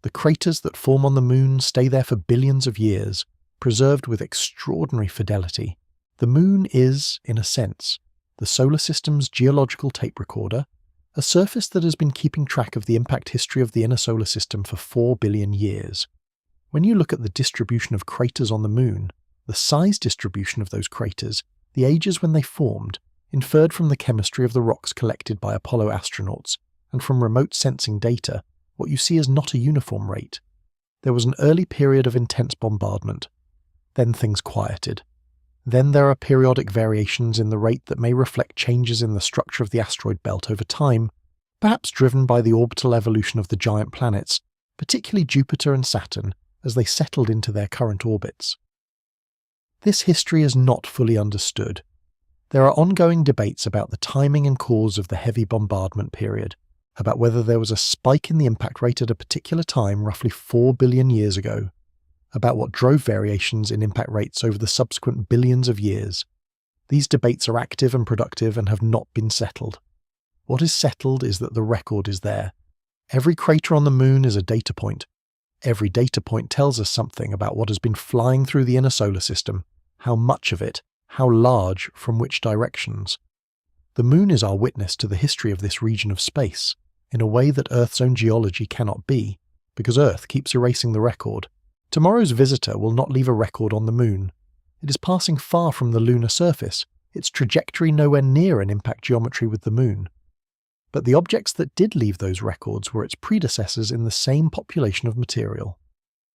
The craters that form on the moon stay there for billions of years, preserved with extraordinary fidelity. The moon is, in a sense, the solar system's geological tape recorder, a surface that has been keeping track of the impact history of the inner solar system for 4 billion years. When you look at the distribution of craters on the moon, the size distribution of those craters, the ages when they formed, inferred from the chemistry of the rocks collected by Apollo astronauts, and from remote sensing data, what you see is not a uniform rate. There was an early period of intense bombardment. Then things quieted. Then there are periodic variations in the rate that may reflect changes in the structure of the asteroid belt over time, perhaps driven by the orbital evolution of the giant planets, particularly Jupiter and Saturn, as they settled into their current orbits. This history is not fully understood. There are ongoing debates about the timing and cause of the heavy bombardment period, about whether there was a spike in the impact rate at a particular time roughly 4 billion years ago, about what drove variations in impact rates over the subsequent billions of years. These debates are active and productive and have not been settled. What is settled is that the record is there. Every crater on the Moon is a data point. Every data point tells us something about what has been flying through the inner solar system, how much of it, how large, from which directions. The Moon is our witness to the history of this region of space, in a way that Earth's own geology cannot be, because Earth keeps erasing the record. Tomorrow's visitor will not leave a record on the Moon. It is passing far from the lunar surface, its trajectory nowhere near an impact geometry with the Moon. But the objects that did leave those records were its predecessors in the same population of material.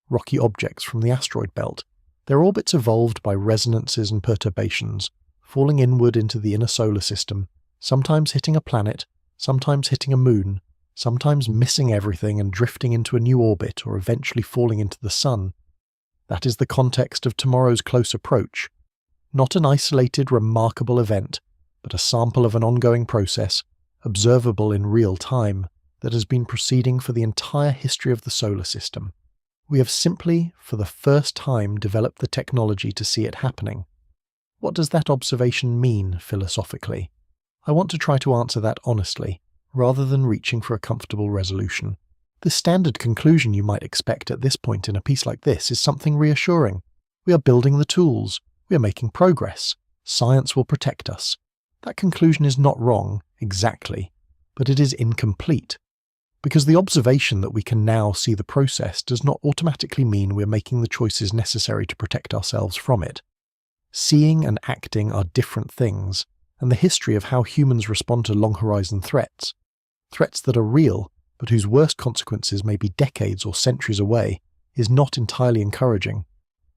Rocky objects from the asteroid belt. Their orbits evolved by resonances and perturbations, falling inward into the inner solar system, sometimes hitting a planet, sometimes hitting a moon, sometimes missing everything and drifting into a new orbit or eventually falling into the Sun. That is the context of tomorrow's close approach. Not an isolated, remarkable event, but a sample of an ongoing process, observable in real time, that has been proceeding for the entire history of the solar system. We have simply, for the first time, developed the technology to see it happening. What does that observation mean, philosophically? I want to try to answer that honestly, rather than reaching for a comfortable resolution. The standard conclusion you might expect at this point in a piece like this is something reassuring. We are building the tools. We are making progress. Science will protect us. That conclusion is not wrong, exactly, but it is incomplete. Because the observation that we can now see the process does not automatically mean we're making the choices necessary to protect ourselves from it. Seeing and acting are different things, and the history of how humans respond to long-horizon threats that are real, but whose worst consequences may be decades or centuries away, is not entirely encouraging.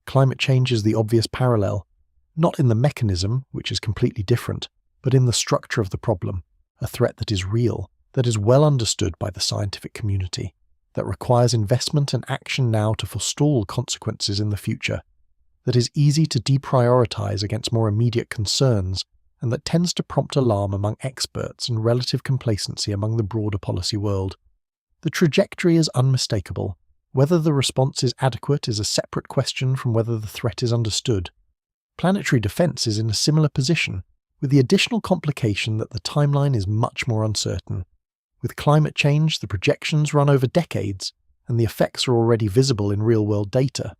Climate change is the obvious parallel, not in the mechanism, which is completely different, but in the structure of the problem, a threat that is real, that is well understood by the scientific community, that requires investment and action now to forestall consequences in the future, that is easy to deprioritize against more immediate concerns, and that tends to prompt alarm among experts and relative complacency among the broader policy world. The trajectory is unmistakable. Whether the response is adequate is a separate question from whether the threat is understood. Planetary defense is in a similar position, with the additional complication that the timeline is much more uncertain. With climate change, the projections run over decades, and the effects are already visible in real-world data.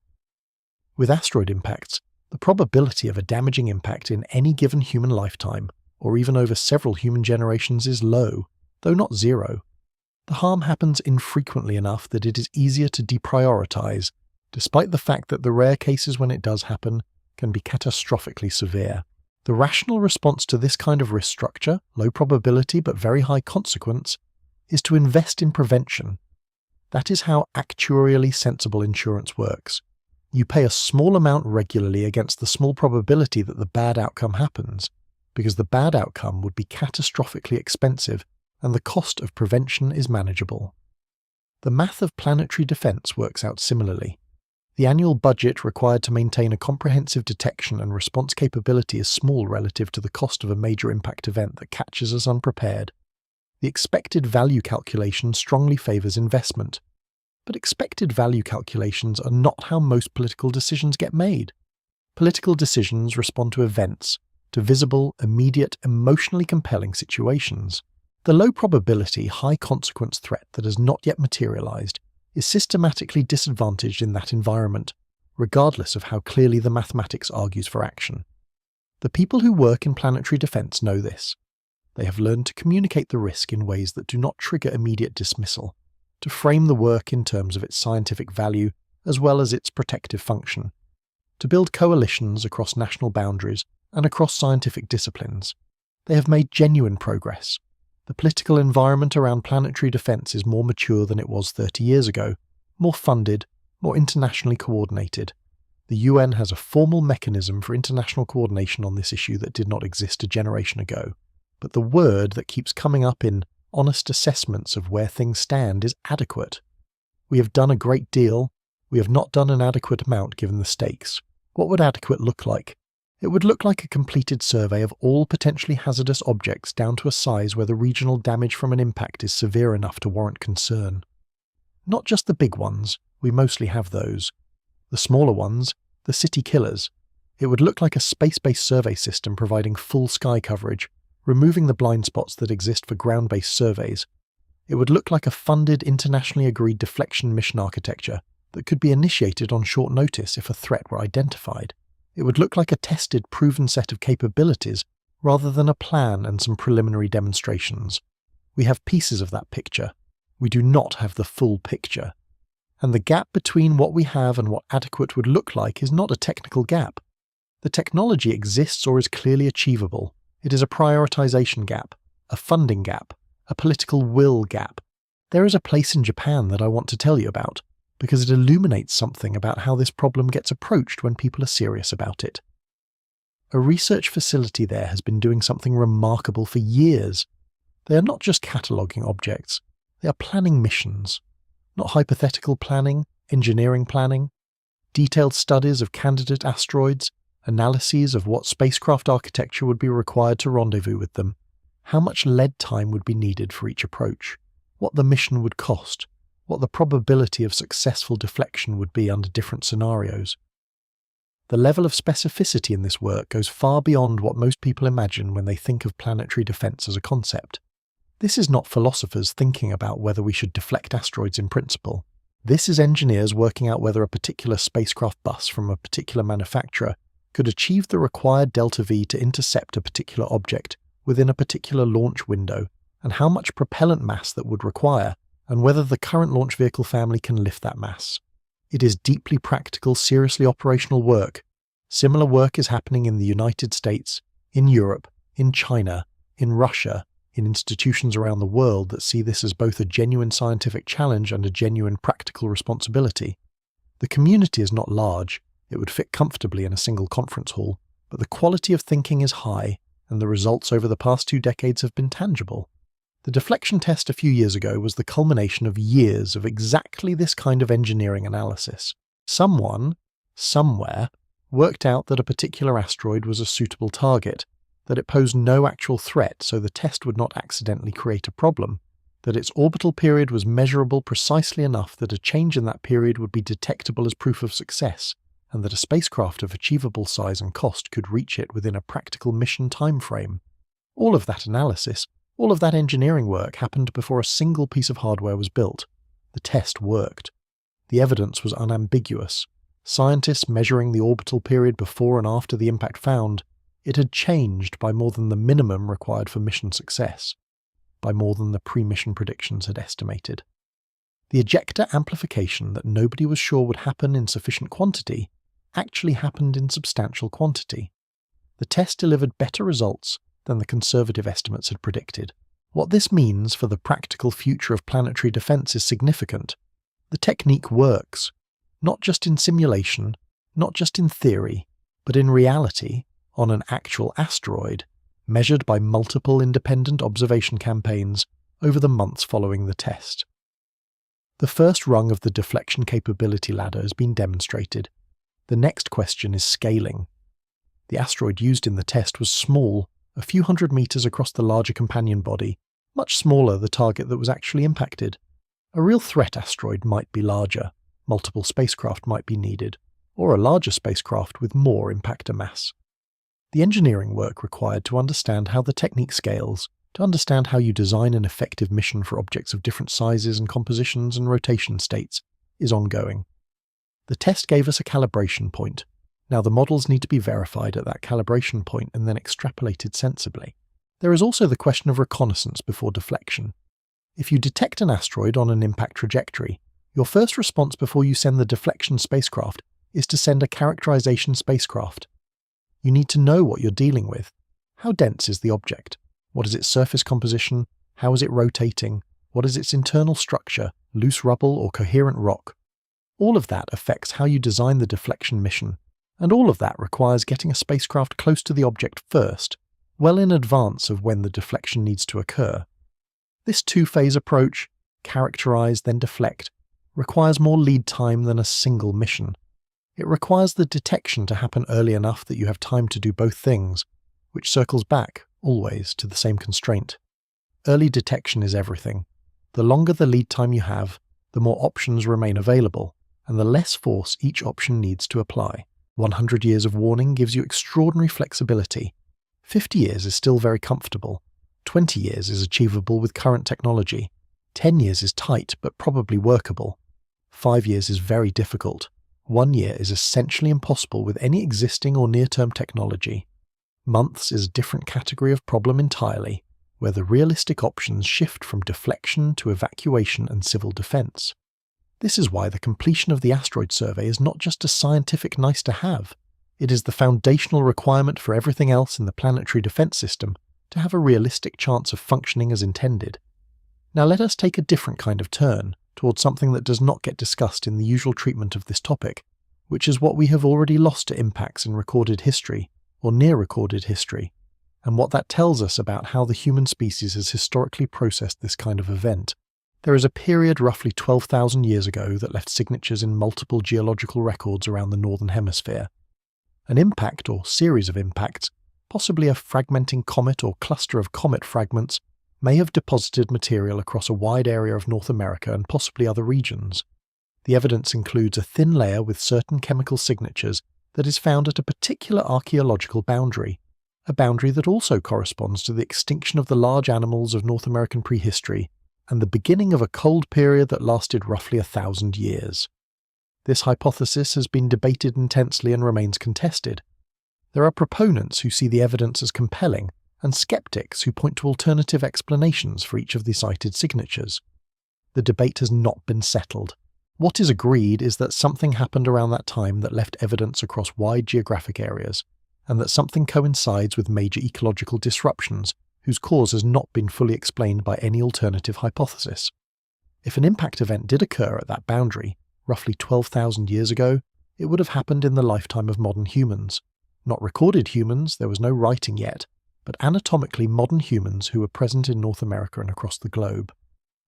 With asteroid impacts, the probability of a damaging impact in any given human lifetime, or even over several human generations, is low, though not zero. The harm happens infrequently enough that it is easier to deprioritize, despite the fact that the rare cases when it does happen can be catastrophically severe. The rational response to this kind of risk structure, low probability but very high consequence, is to invest in prevention. That is how actuarially sensible insurance works. You pay a small amount regularly against the small probability that the bad outcome happens, because the bad outcome would be catastrophically expensive and the cost of prevention is manageable. The math of planetary defense works out similarly. The annual budget required to maintain a comprehensive detection and response capability is small relative to the cost of a major impact event that catches us unprepared. The expected value calculation strongly favours investment. But expected value calculations are not how most political decisions get made. Political decisions respond to events, to visible, immediate, emotionally compelling situations. The low probability, high consequence threat that has not yet materialized is systematically disadvantaged in that environment, regardless of how clearly the mathematics argues for action. The people who work in planetary defense know this. They have learned to communicate the risk in ways that do not trigger immediate dismissal, to frame the work in terms of its scientific value as well as its protective function, to build coalitions across national boundaries and across scientific disciplines. They have made genuine progress. The political environment around planetary defense is more mature than it was 30 years ago, more funded, more internationally coordinated. The UN has a formal mechanism for international coordination on this issue that did not exist a generation ago. But the word that keeps coming up in honest assessments of where things stand is adequate. We have done a great deal. We have not done an adequate amount given the stakes. What would adequate look like? It would look like a completed survey of all potentially hazardous objects down to a size where the regional damage from an impact is severe enough to warrant concern. Not just the big ones, we mostly have those. The smaller ones, the city killers. It would look like a space-based survey system providing full sky coverage, removing the blind spots that exist for ground-based surveys. It would look like a funded, internationally agreed deflection mission architecture that could be initiated on short notice if a threat were identified. It would look like a tested, proven set of capabilities rather than a plan and some preliminary demonstrations. We have pieces of that picture. We do not have the full picture. And the gap between what we have and what adequate would look like is not a technical gap. The technology exists or is clearly achievable. It is a prioritization gap, a funding gap, a political will gap. There is a place in Japan that I want to tell you about, because it illuminates something about how this problem gets approached when people are serious about it. A research facility there has been doing something remarkable for years. They are not just cataloguing objects, they are planning missions. Not hypothetical planning, engineering planning, detailed studies of candidate asteroids, analyses of what spacecraft architecture would be required to rendezvous with them, how much lead time would be needed for each approach, what the mission would cost, what the probability of successful deflection would be under different scenarios. The level of specificity in this work goes far beyond what most people imagine when they think of planetary defense as a concept. This is not philosophers thinking about whether we should deflect asteroids in principle. This is engineers working out whether a particular spacecraft bus from a particular manufacturer could achieve the required delta V to intercept a particular object within a particular launch window, and how much propellant mass that would require, and whether the current launch vehicle family can lift that mass. It is deeply practical, seriously operational work. Similar work is happening in the United States, in Europe, in China, in Russia, in institutions around the world that see this as both a genuine scientific challenge and a genuine practical responsibility. The community is not large, it would fit comfortably in a single conference hall, but the quality of thinking is high, and the results over the past 2 decades have been tangible. The deflection test a few years ago was the culmination of years of exactly this kind of engineering analysis. Someone, somewhere, worked out that a particular asteroid was a suitable target, that it posed no actual threat so the test would not accidentally create a problem, that its orbital period was measurable precisely enough that a change in that period would be detectable as proof of success, and that a spacecraft of achievable size and cost could reach it within a practical mission time frame. All of that analysis, all of that engineering work happened before a single piece of hardware was built. The test worked. The evidence was unambiguous. Scientists measuring the orbital period before and after the impact found it had changed by more than the minimum required for mission success, by more than the pre-mission predictions had estimated. The ejector amplification that nobody was sure would happen in sufficient quantity actually happened in substantial quantity. The test delivered better results than the conservative estimates had predicted. What this means for the practical future of planetary defense is significant. The technique works, not just in simulation, not just in theory, but in reality, on an actual asteroid, measured by multiple independent observation campaigns over the months following the test. The first rung of the deflection capability ladder has been demonstrated. The next question is scaling. The asteroid used in the test was small, a few hundred meters across the larger companion body, much smaller the target that was actually impacted. A real threat asteroid might be larger, multiple spacecraft might be needed, or a larger spacecraft with more impactor mass. The engineering work required to understand how the technique scales, to understand how you design an effective mission for objects of different sizes and compositions and rotation states, is ongoing. The test gave us a calibration point. Now the models need to be verified at that calibration point and then extrapolated sensibly. There is also the question of reconnaissance before deflection. If you detect an asteroid on an impact trajectory, your first response before you send the deflection spacecraft is to send a characterization spacecraft. You need to know what you're dealing with. How dense is the object? What is its surface composition? How is it rotating? What is its internal structure, loose rubble or coherent rock? All of that affects how you design the deflection mission, and all of that requires getting a spacecraft close to the object first, well in advance of when the deflection needs to occur. This two-phase approach, characterize then deflect, requires more lead time than a single mission. It requires the detection to happen early enough that you have time to do both things, which circles back, always, to the same constraint. Early detection is everything. The longer the lead time you have, the more options remain available, and the less force each option needs to apply. 100 years of warning gives you extraordinary flexibility. 50 years is still very comfortable. 20 years is achievable with current technology. 10 years is tight but probably workable. 5 years is very difficult. 1 year is essentially impossible with any existing or near-term technology. Months is a different category of problem entirely, where the realistic options shift from deflection to evacuation and civil defense. This is why the completion of the asteroid survey is not just a scientific nice-to-have. It is the foundational requirement for everything else in the planetary defense system to have a realistic chance of functioning as intended. Now let us take a different kind of turn towards something that does not get discussed in the usual treatment of this topic, which is what we have already lost to impacts in recorded history, or near recorded history, and what that tells us about how the human species has historically processed this kind of event. There is a period roughly 12,000 years ago that left signatures in multiple geological records around the northern hemisphere. An impact or series of impacts, possibly a fragmenting comet or cluster of comet fragments, may have deposited material across a wide area of North America and possibly other regions. The evidence includes a thin layer with certain chemical signatures that is found at a particular archaeological boundary, a boundary that also corresponds to the extinction of the large animals of North American prehistory and the beginning of a cold period that lasted roughly 1,000 years. This hypothesis has been debated intensely and remains contested. There are proponents who see the evidence as compelling, and skeptics who point to alternative explanations for each of the cited signatures. The debate has not been settled. What is agreed is that something happened around that time that left evidence across wide geographic areas, and that something coincides with major ecological disruptions whose cause has not been fully explained by any alternative hypothesis. If an impact event did occur at that boundary, roughly 12,000 years ago, it would have happened in the lifetime of modern humans. Not recorded humans, there was no writing yet, but anatomically modern humans who were present in North America and across the globe.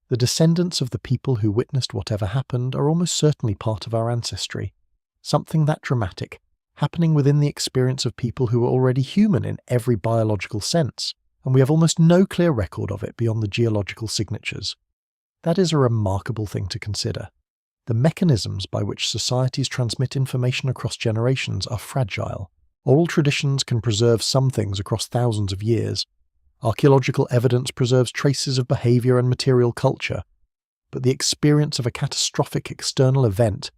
The descendants of the people who witnessed whatever happened are almost certainly part of our ancestry. Something that dramatic, happening within the experience of people who were already human in every biological sense, and we have almost no clear record of it beyond the geological signatures. That is a remarkable thing to consider. The mechanisms by which societies transmit information across generations are fragile. Oral traditions can preserve some things across thousands of years. Archaeological evidence preserves traces of behavior and material culture. But the experience of a catastrophic external event,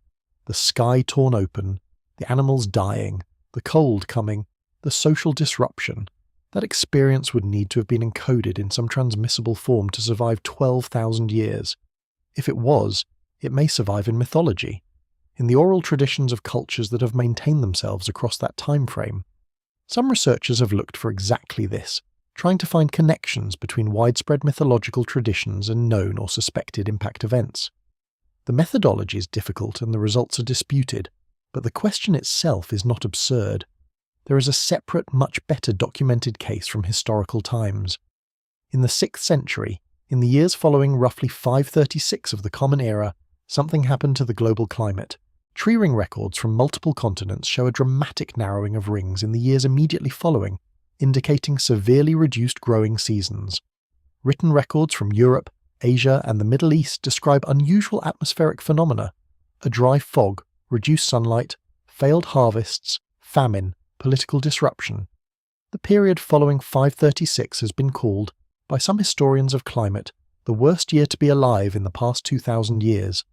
the sky torn open, the animals dying, the cold coming, the social disruption, that experience would need to have been encoded in some transmissible form to survive 12,000 years. If it was, it may survive in mythology, in the oral traditions of cultures that have maintained themselves across that time frame. Some researchers have looked for exactly this, trying to find connections between widespread mythological traditions and known or suspected impact events. The methodology is difficult and the results are disputed, but the question itself is not absurd. There is a separate, much better documented case from historical times. In the 6th century, in the years following roughly 536 of the Common Era, something happened to the global climate. Tree ring records from multiple continents show a dramatic narrowing of rings in the years immediately following, indicating severely reduced growing seasons. Written records from Europe, Asia, and the Middle East describe unusual atmospheric phenomena: a dry fog, reduced sunlight, failed harvests, famine, political disruption. The period following 536 has been called, by some historians of climate, the worst year to be alive in the past 2,000 years.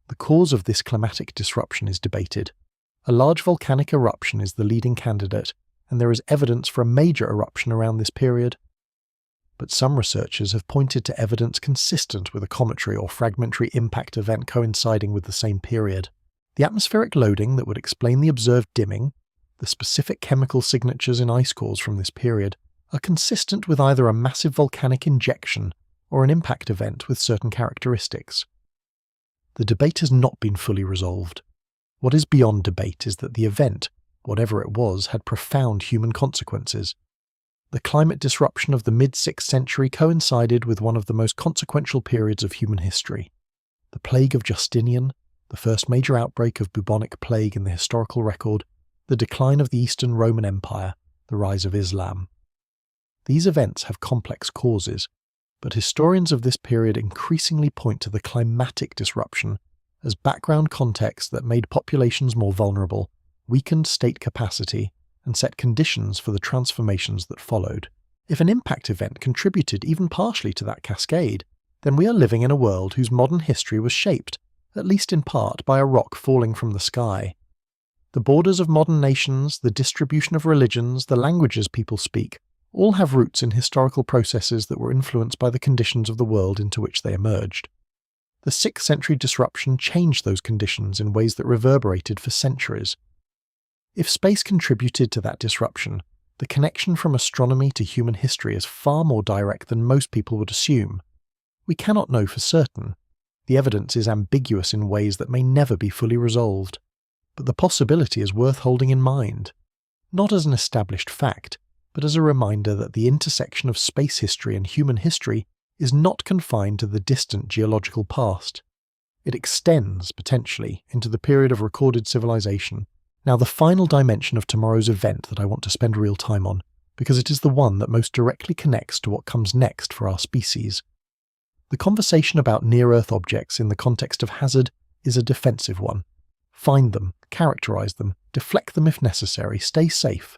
The cause of this climatic disruption is debated. A large volcanic eruption is the leading candidate, and there is evidence for a major eruption around this period. But some researchers have pointed to evidence consistent with a cometary or fragmentary impact event coinciding with the same period. The atmospheric loading that would explain the observed dimming, the specific chemical signatures in ice cores from this period, are consistent with either a massive volcanic injection or an impact event with certain characteristics. The debate has not been fully resolved. What is beyond debate is that the event, whatever it was, had profound human consequences. The climate disruption of the mid-6th century coincided with one of the most consequential periods of human history. The plague of Justinian, the first major outbreak of bubonic plague in the historical record, the decline of the Eastern Roman Empire, the rise of Islam. These events have complex causes, but historians of this period increasingly point to the climatic disruption as background context that made populations more vulnerable, weakened state capacity, and set conditions for the transformations that followed. If an impact event contributed even partially to that cascade, then we are living in a world whose modern history was shaped, at least in part, by a rock falling from the sky. The borders of modern nations, the distribution of religions, the languages people speak, all have roots in historical processes that were influenced by the conditions of the world into which they emerged. The 6th century disruption changed those conditions in ways that reverberated for centuries. If space contributed to that disruption, the connection from astronomy to human history is far more direct than most people would assume. We cannot know for certain. The evidence is ambiguous in ways that may never be fully resolved. But the possibility is worth holding in mind, not as an established fact, but as a reminder that the intersection of space history and human history is not confined to the distant geological past. It extends, potentially, into the period of recorded civilization. Now, the final dimension of tomorrow's event that I want to spend real time on, because it is the one that most directly connects to what comes next for our species. The conversation about near-Earth objects in the context of hazard is a defensive one. Find them, characterize them, deflect them if necessary, stay safe.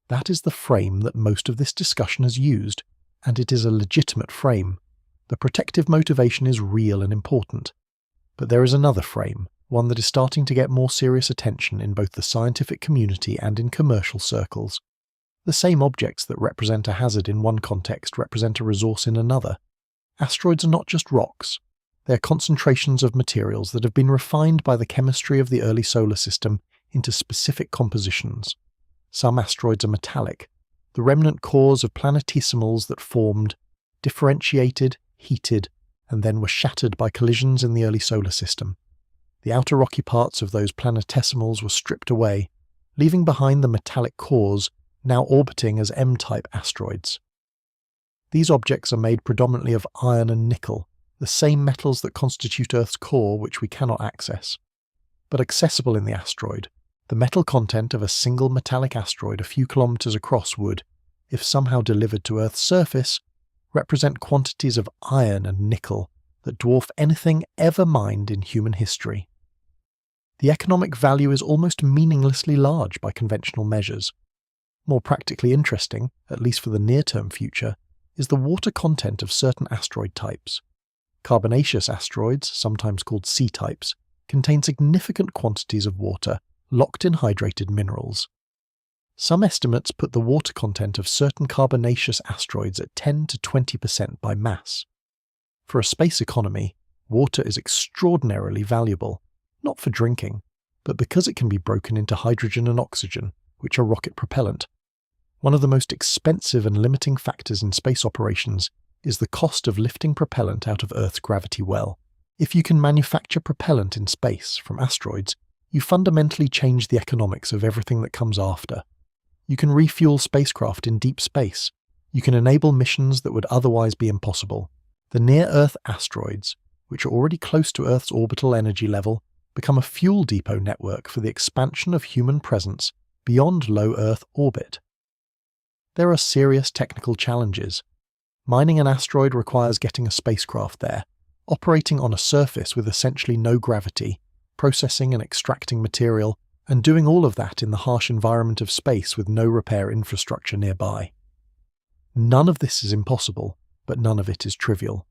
That is the frame that most of this discussion has used, and it is a legitimate frame. The protective motivation is real and important. But there is another frame, one that is starting to get more serious attention in both the scientific community and in commercial circles. The same objects that represent a hazard in one context represent a resource in another. Asteroids are not just rocks. They are concentrations of materials that have been refined by the chemistry of the early solar system into specific compositions. Some asteroids are metallic, the remnant cores of planetesimals that formed, differentiated, heated, and then were shattered by collisions in the early solar system. The outer rocky parts of those planetesimals were stripped away, leaving behind the metallic cores, now orbiting as M-type asteroids. These objects are made predominantly of iron and nickel, the same metals that constitute Earth's core which we cannot access. But accessible in the asteroid, the metal content of a single metallic asteroid a few kilometers across would, if somehow delivered to Earth's surface, represent quantities of iron and nickel that dwarf anything ever mined in human history. The economic value is almost meaninglessly large by conventional measures. More practically interesting, at least for the near-term future, is the water content of certain asteroid types. Carbonaceous asteroids, sometimes called C-types, contain significant quantities of water locked in hydrated minerals. Some estimates put the water content of certain carbonaceous asteroids at 10 to 20% by mass. For a space economy, water is extraordinarily valuable, not for drinking, but because it can be broken into hydrogen and oxygen, which are rocket propellant. One of the most expensive and limiting factors in space operations is the cost of lifting propellant out of Earth's gravity well. If you can manufacture propellant in space from asteroids, you fundamentally change the economics of everything that comes after. You can refuel spacecraft in deep space. You can enable missions that would otherwise be impossible. The near-Earth asteroids, which are already close to Earth's orbital energy level, become a fuel depot network for the expansion of human presence beyond low Earth orbit. There are serious technical challenges. Mining an asteroid requires getting a spacecraft there, operating on a surface with essentially no gravity, processing and extracting material, and doing all of that in the harsh environment of space with no repair infrastructure nearby. None of this is impossible, but none of it is trivial.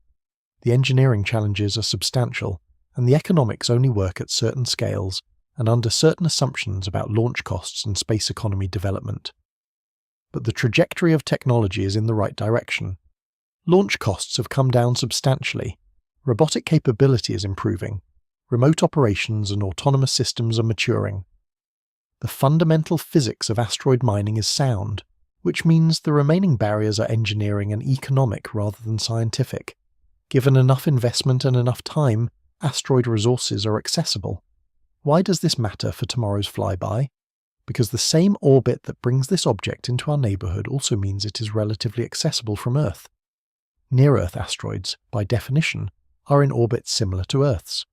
The engineering challenges are substantial, and the economics only work at certain scales and under certain assumptions about launch costs and space economy development. But the trajectory of technology is in the right direction. Launch costs have come down substantially. Robotic capability is improving. Remote operations and autonomous systems are maturing. The fundamental physics of asteroid mining is sound, which means the remaining barriers are engineering and economic rather than scientific. Given enough investment and enough time, asteroid resources are accessible. Why does this matter for tomorrow's flyby? Because the same orbit that brings this object into our neighbourhood also means it is relatively accessible from Earth. Near-Earth asteroids, by definition, are in orbits similar to Earth's.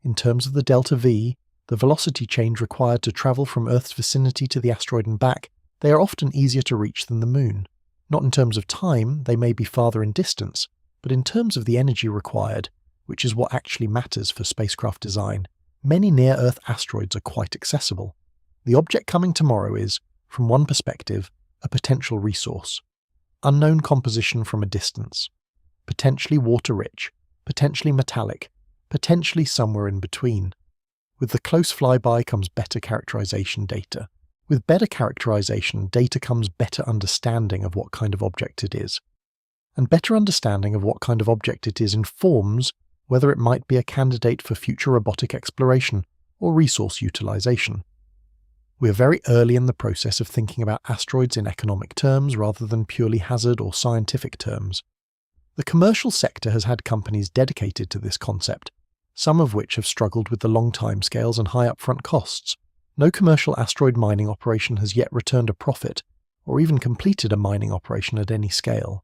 In terms of the delta V, the velocity change required to travel from Earth's vicinity to the asteroid and back, they are often easier to reach than the Moon. Not in terms of time, they may be farther in distance, but in terms of the energy required, which is what actually matters for spacecraft design, many near-Earth asteroids are quite accessible. The object coming tomorrow is, from one perspective, a potential resource. Unknown composition from a distance. Potentially water-rich, potentially metallic, potentially somewhere in between. With the close flyby comes better characterization data. With better characterization, data comes better understanding of what kind of object it is. And better understanding of what kind of object it is informs whether it might be a candidate for future robotic exploration or resource utilization. We are very early in the process of thinking about asteroids in economic terms rather than purely hazard or scientific terms. The commercial sector has had companies dedicated to this concept, some of which have struggled with the long timescales and high upfront costs. No commercial asteroid mining operation has yet returned a profit, or even completed a mining operation at any scale.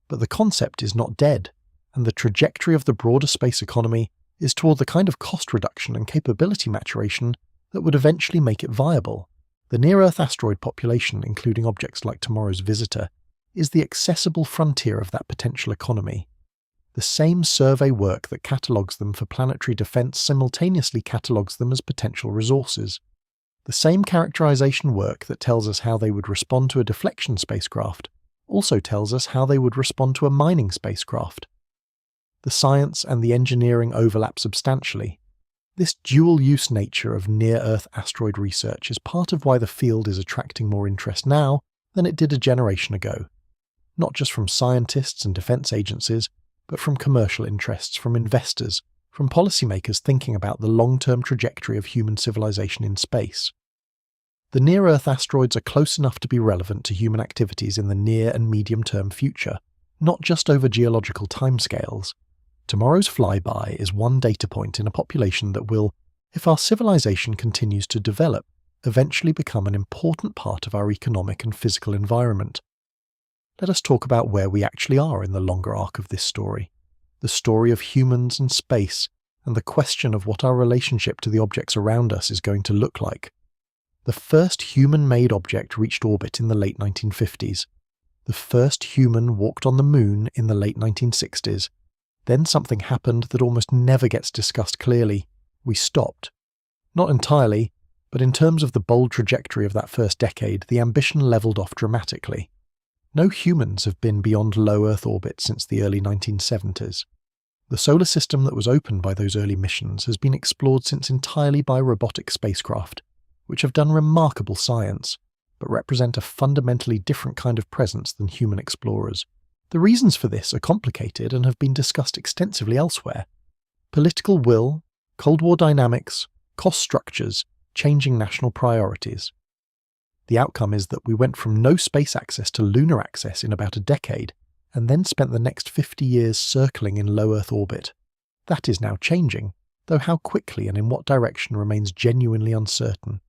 But the concept is not dead, and the trajectory of the broader space economy is toward the kind of cost reduction and capability maturation that would eventually make it viable. The near-Earth asteroid population, including objects like tomorrow's visitor, is the accessible frontier of that potential economy. The same survey work that catalogues them for planetary defense simultaneously catalogues them as potential resources. The same characterization work that tells us how they would respond to a deflection spacecraft also tells us how they would respond to a mining spacecraft. The science and the engineering overlap substantially. This dual-use nature of near-Earth asteroid research is part of why the field is attracting more interest now than it did a generation ago, not just from scientists and defense agencies, but from commercial interests, from investors, from policymakers thinking about the long-term trajectory of human civilization in space. The near-Earth asteroids are close enough to be relevant to human activities in the near and medium-term future, not just over geological timescales. Tomorrow's flyby is one data point in a population that will, if our civilization continues to develop, eventually become an important part of our economic and physical environment. Let us talk about where we actually are in the longer arc of this story, the story of humans and space, and the question of what our relationship to the objects around us is going to look like. The first human-made object reached orbit in the late 1950s. The first human walked on the Moon in the late 1960s. Then something happened that almost never gets discussed clearly. We stopped. Not entirely, but in terms of the bold trajectory of that first decade, the ambition leveled off dramatically. No humans have been beyond low Earth orbit since the early 1970s. The solar system that was opened by those early missions has been explored since entirely by robotic spacecraft, which have done remarkable science, but represent a fundamentally different kind of presence than human explorers. The reasons for this are complicated and have been discussed extensively elsewhere. Political will, Cold War dynamics, cost structures, changing national priorities. The outcome is that we went from no space access to lunar access in about a decade, and then spent the next 50 years circling in low Earth orbit. That is now changing, though how quickly and in what direction remains genuinely uncertain.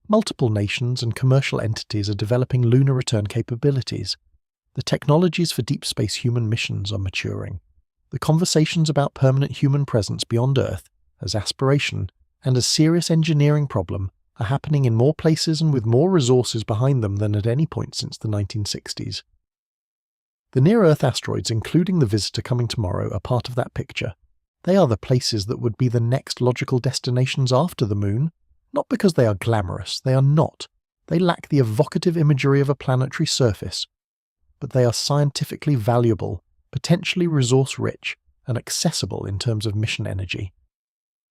Multiple nations and commercial entities are developing lunar return capabilities. The technologies for deep space human missions are maturing. The conversations about permanent human presence beyond Earth, as aspiration, and as serious engineering problem, are happening in more places and with more resources behind them than at any point since the 1960s. The near-Earth asteroids, including the visitor coming tomorrow, are part of that picture. They are the places that would be the next logical destinations after the Moon, not because they are glamorous, they are not. They lack the evocative imagery of a planetary surface, but they are scientifically valuable, potentially resource-rich, and accessible in terms of mission energy.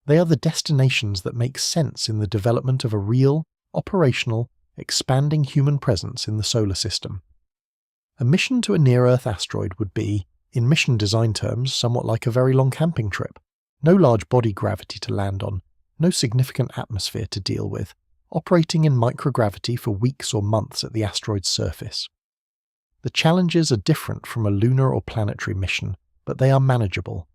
They are the destinations that make sense in the development of a real, operational, expanding human presence in the solar system. A mission to a near-Earth asteroid would be, in mission design terms, somewhat like a very long camping trip. No large body gravity to land on, no significant atmosphere to deal with, operating in microgravity for weeks or months at the asteroid's surface. The challenges are different from a lunar or planetary mission, but they are manageable.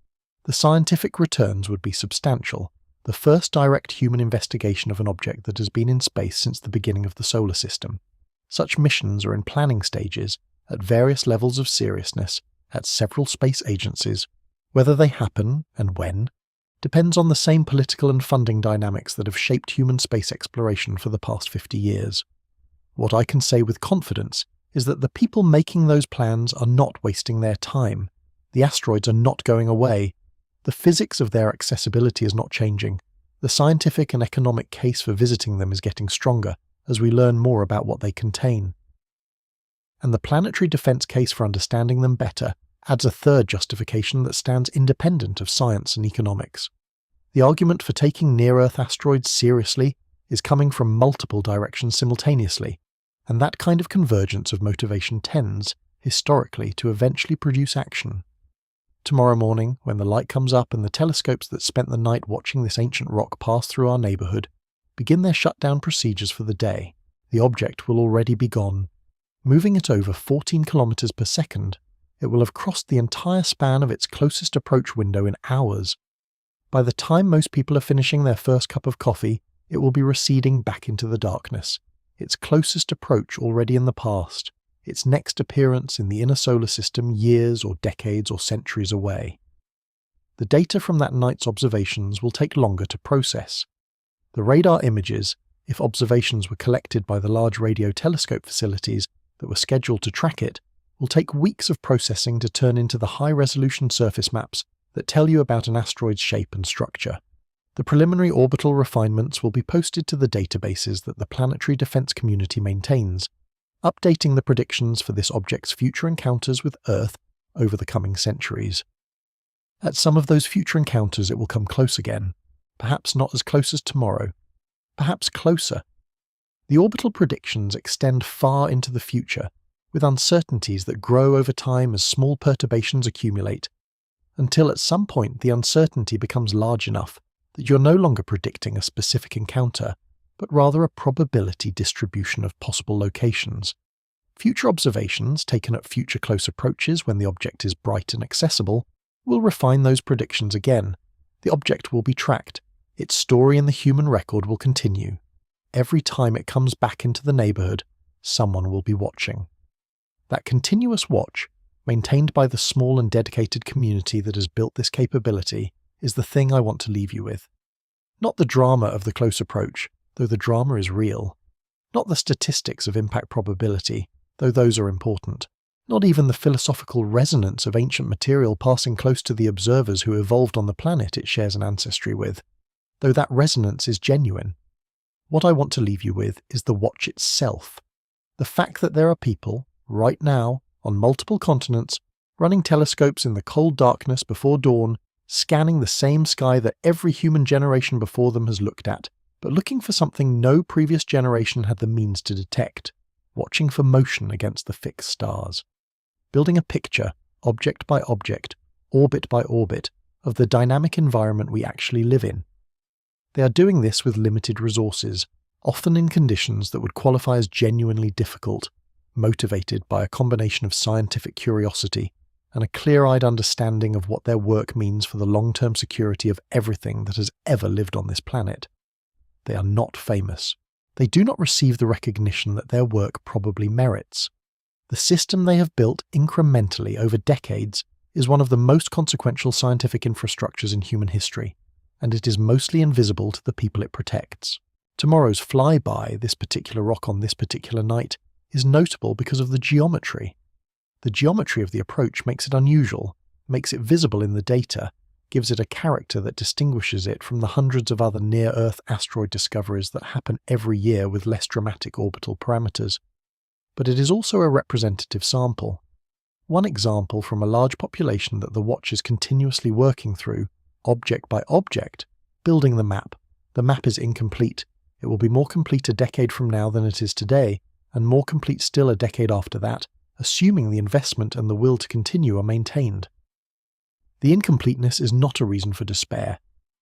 The scientific returns would be substantial, the first direct human investigation of an object that has been in space since the beginning of the solar system. Such missions are in planning stages, at various levels of seriousness, at several space agencies. Whether they happen, and when, depends on the same political and funding dynamics that have shaped human space exploration for the past 50 years. What I can say with confidence is that the people making those plans are not wasting their time. The asteroids are not going away. The physics of their accessibility is not changing. The scientific and economic case for visiting them is getting stronger as we learn more about what they contain. And the planetary defense case for understanding them better adds a third justification that stands independent of science and economics. The argument for taking near-Earth asteroids seriously is coming from multiple directions simultaneously, and that kind of convergence of motivation tends, historically, to eventually produce action. Tomorrow morning, when the light comes up and the telescopes that spent the night watching this ancient rock pass through our neighbourhood begin their shutdown procedures for the day, the object will already be gone. Moving at over 14 kilometers per second, it will have crossed the entire span of its closest approach window in hours. By the time most people are finishing their first cup of coffee, it will be receding back into the darkness, its closest approach already in the past, its next appearance in the inner solar system years or decades or centuries away. The data from that night's observations will take longer to process. The radar images, if observations were collected by the large radio telescope facilities that were scheduled to track it, will take weeks of processing to turn into the high-resolution surface maps that tell you about an asteroid's shape and structure. The preliminary orbital refinements will be posted to the databases that the planetary defense community maintains, updating the predictions for this object's future encounters with Earth over the coming centuries. At some of those future encounters it will come close again, perhaps not as close as tomorrow, perhaps closer. The orbital predictions extend far into the future, with uncertainties that grow over time as small perturbations accumulate, until at some point the uncertainty becomes large enough that you're no longer predicting a specific encounter, but rather a probability distribution of possible locations. Future observations, taken at future close approaches when the object is bright and accessible, will refine those predictions again. The object will be tracked. Its story in the human record will continue. Every time it comes back into the neighbourhood, someone will be watching. That continuous watch, maintained by the small and dedicated community that has built this capability, is the thing I want to leave you with. Not the drama of the close approach, though the drama is real. Not the statistics of impact probability, though those are important. Not even the philosophical resonance of ancient material passing close to the observers who evolved on the planet it shares an ancestry with, though that resonance is genuine. What I want to leave you with is the watch itself. The fact that there are people, right now, on multiple continents, running telescopes in the cold darkness before dawn, scanning the same sky that every human generation before them has looked at, but looking for something no previous generation had the means to detect, watching for motion against the fixed stars. Building a picture, object by object, orbit by orbit, of the dynamic environment we actually live in. They are doing this with limited resources, often in conditions that would qualify as genuinely difficult, motivated by a combination of scientific curiosity and a clear-eyed understanding of what their work means for the long-term security of everything that has ever lived on this planet. They are not famous. They do not receive the recognition that their work probably merits. The system they have built incrementally over decades is one of the most consequential scientific infrastructures in human history, and it is mostly invisible to the people it protects. Tomorrow's flyby, this particular rock on this particular night, is notable because of the geometry. The geometry of the approach makes it unusual, makes it visible in the data, gives it a character that distinguishes it from the hundreds of other near-Earth asteroid discoveries that happen every year with less dramatic orbital parameters. But it is also a representative sample. One example from a large population that the watch is continuously working through, object by object, building the map. The map is incomplete. It will be more complete a decade from now than it is today, and more complete still a decade after that, assuming the investment and the will to continue are maintained. The incompleteness is not a reason for despair.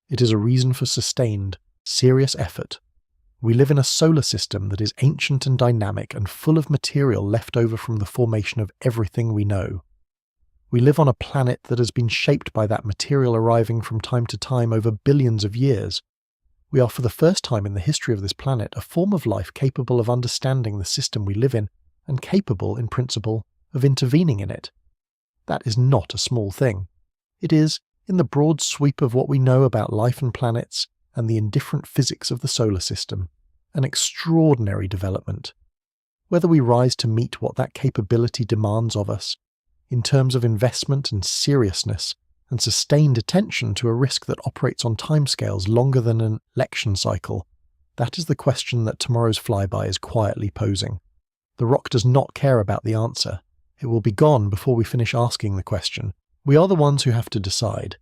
It is a reason for sustained, serious effort. We live in a solar system that is ancient and dynamic and full of material left over from the formation of everything we know. We live on a planet that has been shaped by that material arriving from time to time over billions of years. We are for the first time in the history of this planet a form of life capable of understanding the system we live in and capable, in principle, of intervening in it. That is not a small thing. It is, in the broad sweep of what we know about life and planets and the indifferent physics of the solar system, an extraordinary development. Whether we rise to meet what that capability demands of us, in terms of investment and seriousness, and sustained attention to a risk that operates on timescales longer than an election cycle, that is the question that tomorrow's flyby is quietly posing. The rock does not care about the answer. It will be gone before we finish asking the question. We are the ones who have to decide.